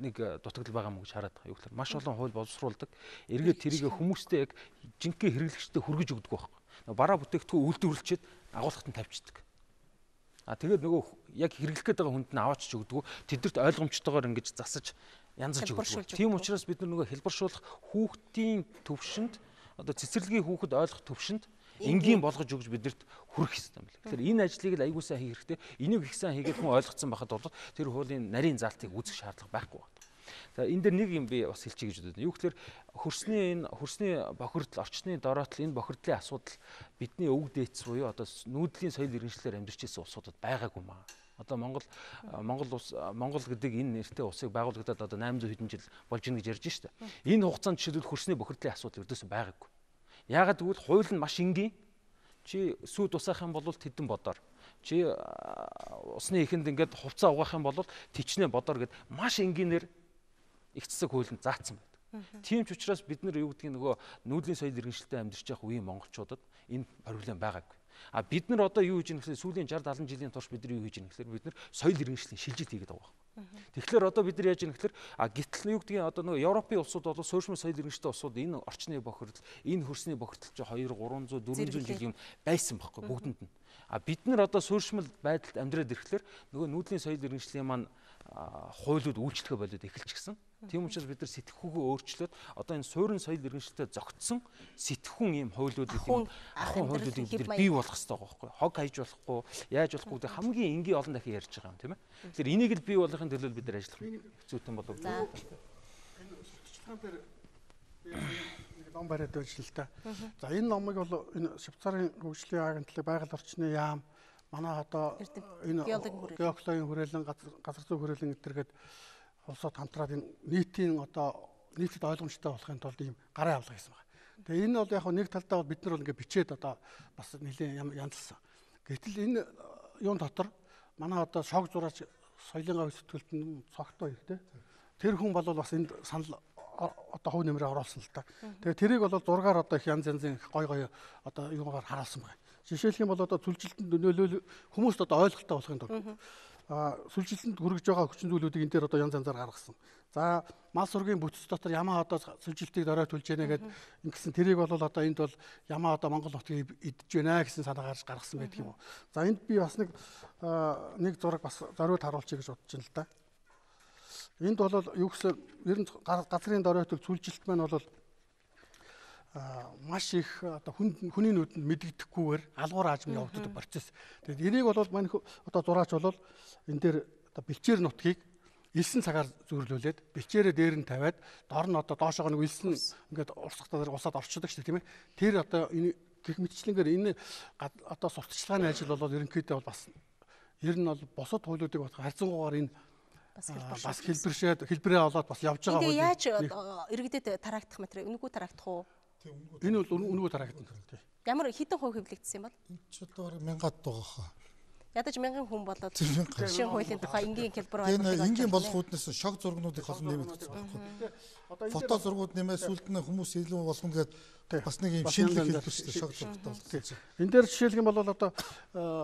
нэг дутагдал байгаа мөн гэж хараад байгаа. Юу гэхээр маш олон хууль боловсруулдаг. Эргээд тэрийг хүмүүстэй яг жинхэнэ хэрэглэгчтэй хүргэж өгдөг байхгүй. Бараа бүтээгдэхүүн үйлдвэрлэчихэд агуулгад нь тавьчихдаг. Тэгээд нөгөө яг хэрэглэх гээд байгаа хүнд нь аваач өгдөг. Тэдэрт ойлгомжтойгоор ингэж засаж янзалж өгдөг. Тийм учраас бид нар нөгөө хэлбэршүүлэх хүүхдийн төвшөнд одоо цэцэрлэгийн хүүхэд ойлгох төвшөнд энгийн болгож өгж бидэрт хүрэх хэрэгтэй юм байна. Тэгэхээр энэ ажлыг л аягүй сайн хийх хэрэгтэй. Энийг их сайн хийгээд хүн ойлгоцсон байхад бол тэр хуулийн нарийн залтыг үүсгэх шаардлага байхгүй байна. За энэ дээр нэг юм би бас хэлчихье гэж бодод. Юу гэхээр хөрсний бохирдол, орчны дороотол энэ бохирдлын асуудал бидний өвөг дээдс буюу одоо нүүдлийн соёл иргэншлэлээр амьдарч ирсэн улсуудад байгаагүй маа. Одоо Монгол гэдэг энэ нэртэй улсыг байгуулагдаад одоо 800 хэдэн жил болж ийн гэж ярьж штэ. Энэ хугацаанд жишээлбэл хөрсний бохирдлын асуудал ердөөсөө байгаагүй. Яагаад гэвэл хууль нь маш энгийн. Чи сүйд усаах юм бол тэдэн бодоор. Чи усны ихэнд ингээд хувцас угаах юм бол тичнээ бодоор гэд маш энгийнээр их цэцэг хуулинд заасан байдаг. Тийм ч учраас бид нар юу гэдгийг нөгөө нүүдлийн соёл иргэншилтэд амьдарч явах үеийн монголчуудад энэ проблем байгаагүй. Бид нар одоо юу хийж ийм гэхээр сүүлийн 60 70 жилийн турш бид нар юу хийж ийм гэхээр бид нар соёл иргэншлийн шилжилт хийгээд байгаа юм. Тэгэхээр одоо бид нар яаж ийм гэхээр гэтэл юу гэдгийг одоо нөгөө Европын улсууд бол суурьшмал соёл иргэншилтэй улсууд энэ орчны бохирдол, энэ хөрсний бохирдол чи 200 300 400 жил юм байсан байхгүй бүгдэнд нь. Бид нар одоо суурьшмал байдалд амьдраад ирэхлээр нөгөө нүүдлийн соёл иргэншлийн маань хуулиуд үйлчлэхэ болоод эхэлчихсэн. Тийм учраас бид нар сэтгхүүгөө өөрчлөөд одоо энэ суурин соёл иргэншилтэд зогтсон сэтгхүүн ийм хуулиудыг ахуйн хуулиудыг бид нар бий болгох хэрэгтэй байгаа байхгүй. Хог хайж болохгүй, яаж болохгүй гэдэг хамгийн энгийн олон дахин ярьж байгаа юм тийм ээ. Тэгэхээр энийг л бий болгохын төлөө бид нар ажиллах зүйтэй болов.
Энэ сурталчилгаан дээр нэг ном бариад байж л та. За энэ номыг бол энэ Швейцарын хөгжлийн агентлаг байгаль орчны яам манай одоо энэ геологийн хүрээлэн газар зүйн хүрээлэн гэдэргээд улсууд хамтраад энэ нийтийн одоо нийтэд ойлгомжтой болохын тулд ийм гарын авлага хийсэн байна. Тэгээ энэ бол яг нэг талдаа бол бид нар бол ингээд бичээд одоо бас нэлийн янзлсан. Гэтэл энэ юун дотор манай одоо шог зураач соёлын гавь сэтгүүлтэн цогтой их тэр хүн бол бас энд санал одоо хувь нэмрээ оруулсан л та. Тэгээ тэрийг бол зургаар одоо их янз янзын гой одоо юугаар хараалсан байна. Жишээлх юм бол одоо сүлжилтэнд нөлөөлөл хүмүүст одоо ойлголттой болохын тулд сүлжилтэнд хүргэж байгаа хүчин зүйлүүдийг энэ дээр одоо янз янзаар гаргасан. За мал сургийн бүтц дотор ямаа одоо сүлжилтийг дөрөй төлж яана гэдэг ингэсэн тэрийг бол одоо энд бол ямаа одоо Монгол нутгийг идэж байна гэсэн санаа гаргасан байдаг юм уу. За энд би бас нэг зураг бас зориуд харуулчих гэж бодож байна л да. Энд бол юу гэхээр ер нь газрын дөрөй төл сүлжилт маань бол маш их одоо хүний нүдэнд мэдэгдэхгүйгээр алгуур аажмын явагддаг процесс. Тэгээд энийг бол манай одоо зураач бол энэ дээр одоо бэлчээр нутгийг 9 цагаар зөөрлүүлээд бэлчээрээ дээр нь тавиад дор нь одоо доошоо нэг 9 ингээд урсгалтаар усаад орчдөг шүү дээ тийм ээ. Тэр одоо энэ гэх мэтчлэнгээр энэ одоо сурталчилгааны ажил бол ерөнхийдөө бол бас ер нь бол бусад хуулиудыг бас харьцангуйгаар энэ бас хэлбэрээ олоод бас явж байгаа.
Тэгээ яаж иргэдэд тараагдах материал үнэгүй тараагдах уу?
Энэ бол үнэгүй тараагдана тий.
Ямар хэдэн хувь хэвлэгдсэн юм бол?
Энэ ч одоо 1000-ад байгаа хаа.
Ядаж 1000 хүн болоод шинэ хуулийн тухай энгийн хэлбэр
байна. Энэ энгийн болгооднээс шог зургнуудыг олон нэмэгдсэн байна. Фото зургууд нэмээ сүлд нь хүмүүс илүү болгоно гэдэг бас нэг юм шинэлэг хэлбэртэй шог зургтай болсон.
Энэ дээр жишээлх юм бол одоо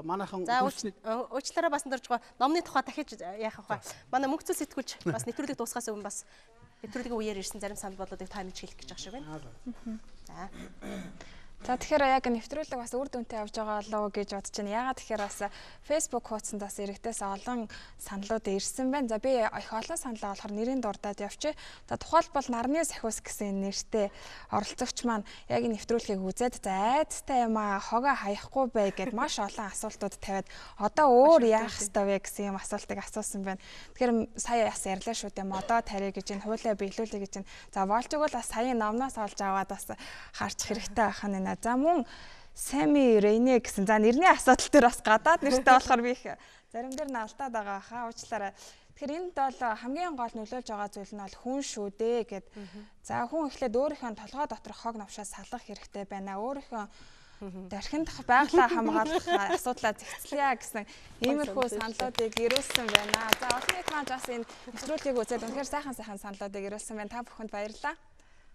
манайхан
уучлаарай бас дөрж байгаа номны тухай дахиж яах вэ? Манай мөнх зүй сэтгүүлч бас нэвтрүүлэг дуусгаас өмнө бас нэвтрүүлгийн үеэр ирсэн зарим санал бодлуудыг та мэдж хэлэх гэж байгаа шиг байна. За.
За тэгэхээр яг нэвтрүүлэг бас үр дүнтэй явж байгаа болов гэж бодож байна. Ягаад тэгэхээр бас Facebook хуудсанд бас иргэдээс олон саналууд ирсэн байна. За би их олон саналаа болохоор нэрийн дурдаад явчих. За тухайлбал Нарны сахиус гэсэн нэртэй оролцогч маань яг нэвтрүүлгийг үзээд за айдастай юм аа хогоо хаяхгүй бай гэд маш олон асуултууд тавиад одоо өөр яах ёстой вэ гэсэн юм асуултыг асуусан байна. Тэгэхээр сая бас ярьлаа шүү дээ. Модоо тарih гэж энэ хуулиа биелүүлэх гэж. За болж игэл бас саяын номноос олж аваад бас харчих хэрэгтэй байх нь. За мөн Сами Рейне гэсэн за нэрний асуудал дээр бас гадаад нэртэй болохоор би их зарим дээр нь алдаад байгаа хаа уучлаарай. Тэгэхээр энд бол хамгийн гол нөлөөлж байгаа зүйл нь бол хүн шүү дээ гэд. За хүн эхлээд өөрийнхөө толгой доторх хог навшаас салах хэрэгтэй байна. Өөрийнхөө дархиндах байглаа хамгаалах асуудлаа зэгцлэе гэсэн иймэрхүү саналуудыг ирүүлсэн байна. За олон нийт маань бас энэ нэвтрүүлгийг үзээд үнэхээр сайхан саналуудыг ирүүлсэн байна. Та бүхэнд баярлалаа.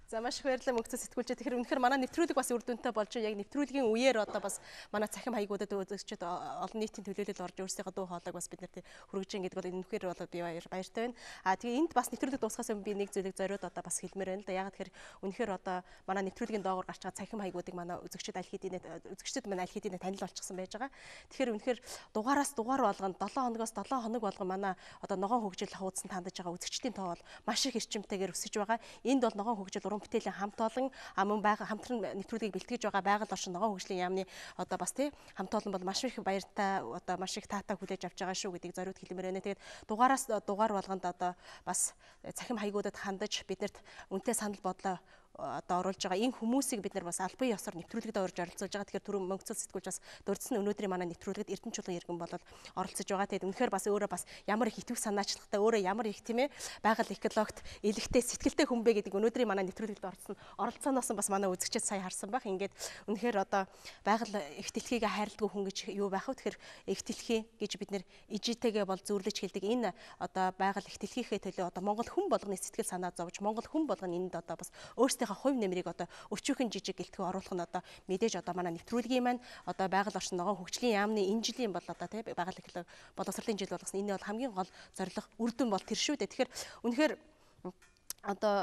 За маш их баярлалаа мөнгөцөө сэтгүүлчээ. Тэгэхээр үнэхээр манай нэвтрүүлэг бас үр дүнтэй болж яг нэвтрүүлгийн үеэр одоо бас манай цахим хаягуудад үзэгчид олон нийтийн төлөөлөлд орж өөрсдийнхөө дуу хоолойг бас бид нарт хүргэж ин гэдэг бол үнэхээр бол би баяртай байна. Тэгээ энд бас нэвтрүүлэг дуусгахаас өмнө би нэг зүйлийг зориуд одоо бас хэлмээр байна л да. Яг тэгэхээр үнэхээр одоо манай нэвтрүүлгийн доогоор гарч байгаа цахим хаягуудыг манай үзэгчид аль хэдийн танил болчихсон байж байгаа. Тэгэхээр үнэхээр дугаараас дугаар болгоно 7 хоногоос 7 хоног болгон манай одоо ногоон хөгжил хуудсан тандаж байгаа үзэгчдийн тоо бол маш их эрчимтэйгээр өсөж байгаа. Энд бол ногоон хөгжил бүтээлийн хамт олон мөн хамтран нэвтрүүлгийг бэлтгэж байгаа байгальд оршин ногоон хөгжлийн яамны одоо бас тий хамт олон бол маш их баяртай одоо маш их таатай хүлээж авч байгаа шүү гэдгийг зориуд хэлмээр байна. Тэгээд дугаараас дугаар болгонд одоо бас цахим хаягуудад хандаж биднэрт үнэтэй санал бодлоо одоо оруулж байгаа энэ хүмүүсийг бид нар бас албан ёсоор нэвтрүүлэгт орж оролцуулж байгаа. Тэгэхээр түрүүн мөнгөцөл сэтгүүлч бас дурдсан өнөөдрийн манай нэвтрүүлэгт Эрдэнэ чулуун иргэн болоод оролцож байгаа. Тэгээд үнэхээр бас өөрөө бас ямар их итгэв санаачлагтай өөрөө ямар их тийм ээ байгаль экологт илэгтэй сэтгэлтэй хүн бэ гэдэг өнөөдрийн манай нэвтрүүлэгт оролцооноос бас манай үзэгчид сая харсан байх. Ингээд үнэхээр одоо байгаль их дэлхийг хайрладаг хүн гэж юу байх вэ? Тэгэхээр их дэлхий гэж бид нэр ижитэйгээ бол зөвлөж хэлдэг. Энэ одоо байгаль их дэлхийнхээ төлөө одоо Монгол хүн болгоны сэтгэл санаа зовж Монгол хүн болгоны энд одоо бас өөрсдийнхөө хувь нэмрийг одоо өчүүхэн жижиг гэлтгөө оруулах нь одоо мэдээж одоо манай нэвтрүүлгийн маань одоо байгаль орчин ногоон хөгжлийн яамны энэ жилийн бол одоо тий байгаль экологи боловсролын жил болгосон энэ бол хамгийн гол зорилго үр дүн бол тэр шүү дээ. Тэгэхээр үнэхээр одоо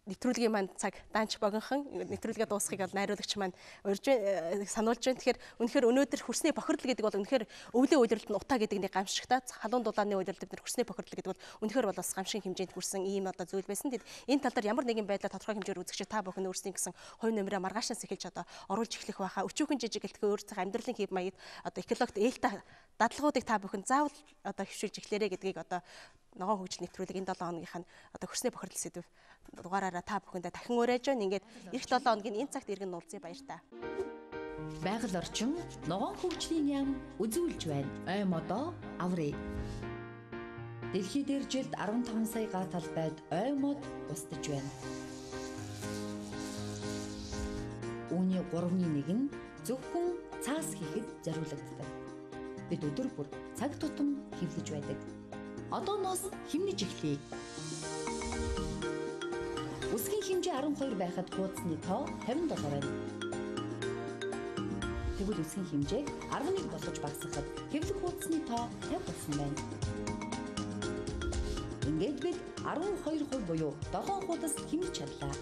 нэвтрүүлгийн маань цаг даанч богинохан нэвтрүүлгээ дуусгахыг бол найруулагч маань урьж сануулж байна. Тэгэхээр үнэхээр өнөөдөр хүрсний бохирдол гэдэг бол үнэхээр өвлийн үйлрэлт нь утаа гэдэг нэг гамшигтай халуун дулааны үйлрэлт бид хүрсний бохирдол гэдэг бол үнэхээр бол бас гамшиг хэмжээнд хүрсэн ийм одоо зүйл байсан. Тэгэд энэ тал дээр ямар нэгэн байдлаар тодорхой хэмжээр үзэгч та бүхэн өөрсдийн гэсэн хувь нэмрээ маргаашнаас эхэлж одоо оруулж эхлэх байхаа өчүүхэн жижиг гэлтгөө өөрсдийн амьдралын хэв маяг одоо экологт ээлтэй дадлагуудыг та бүхэн заавал одоо хөвшүүлж эхлээрэй гэдгийг одоо ногоон хөгжил нэвтрүүлэг энэ 7 хоногийнх нь одоо хүрсний бохирдол сэдв дугаараараа та бүхэндээ дахин уриаж байна. Ингээд эх 7 хоногийн энэ цагт иргэн уулзъя баяртай.
Байгаль орчин ногоон хөгжлийн яам үзүүлж байна. Ой модоо аврыг. Дэлхий дээр жилд 15 сая га талбайд ой мод устж байна. Үүний 3/1 нь зөвхөн цаас хийхэд зориулагддаг. Бид өдөр бүр цаг тутам хэвлэж байдаг. Одооноос хэмнэж эхлэе. Үсгийн хэмжээ 12 байхад хуудасны тоо 57 байна. Тэгвэл үсгийн хэмжээг 11 болгож багасгахад хэвлэх хуудасны тоо 50 болсон байна. Ингээд бид 12% буюу 7 хуудас хэмнэж чадлаа.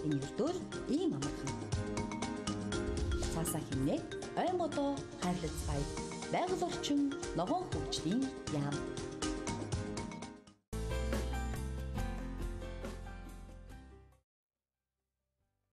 Энэ юрдөө ийм амархан. Цаасаа хэмнээ ой модоо хайрлаж бай. Байгаль орчин ногоон хөгжлийн яам.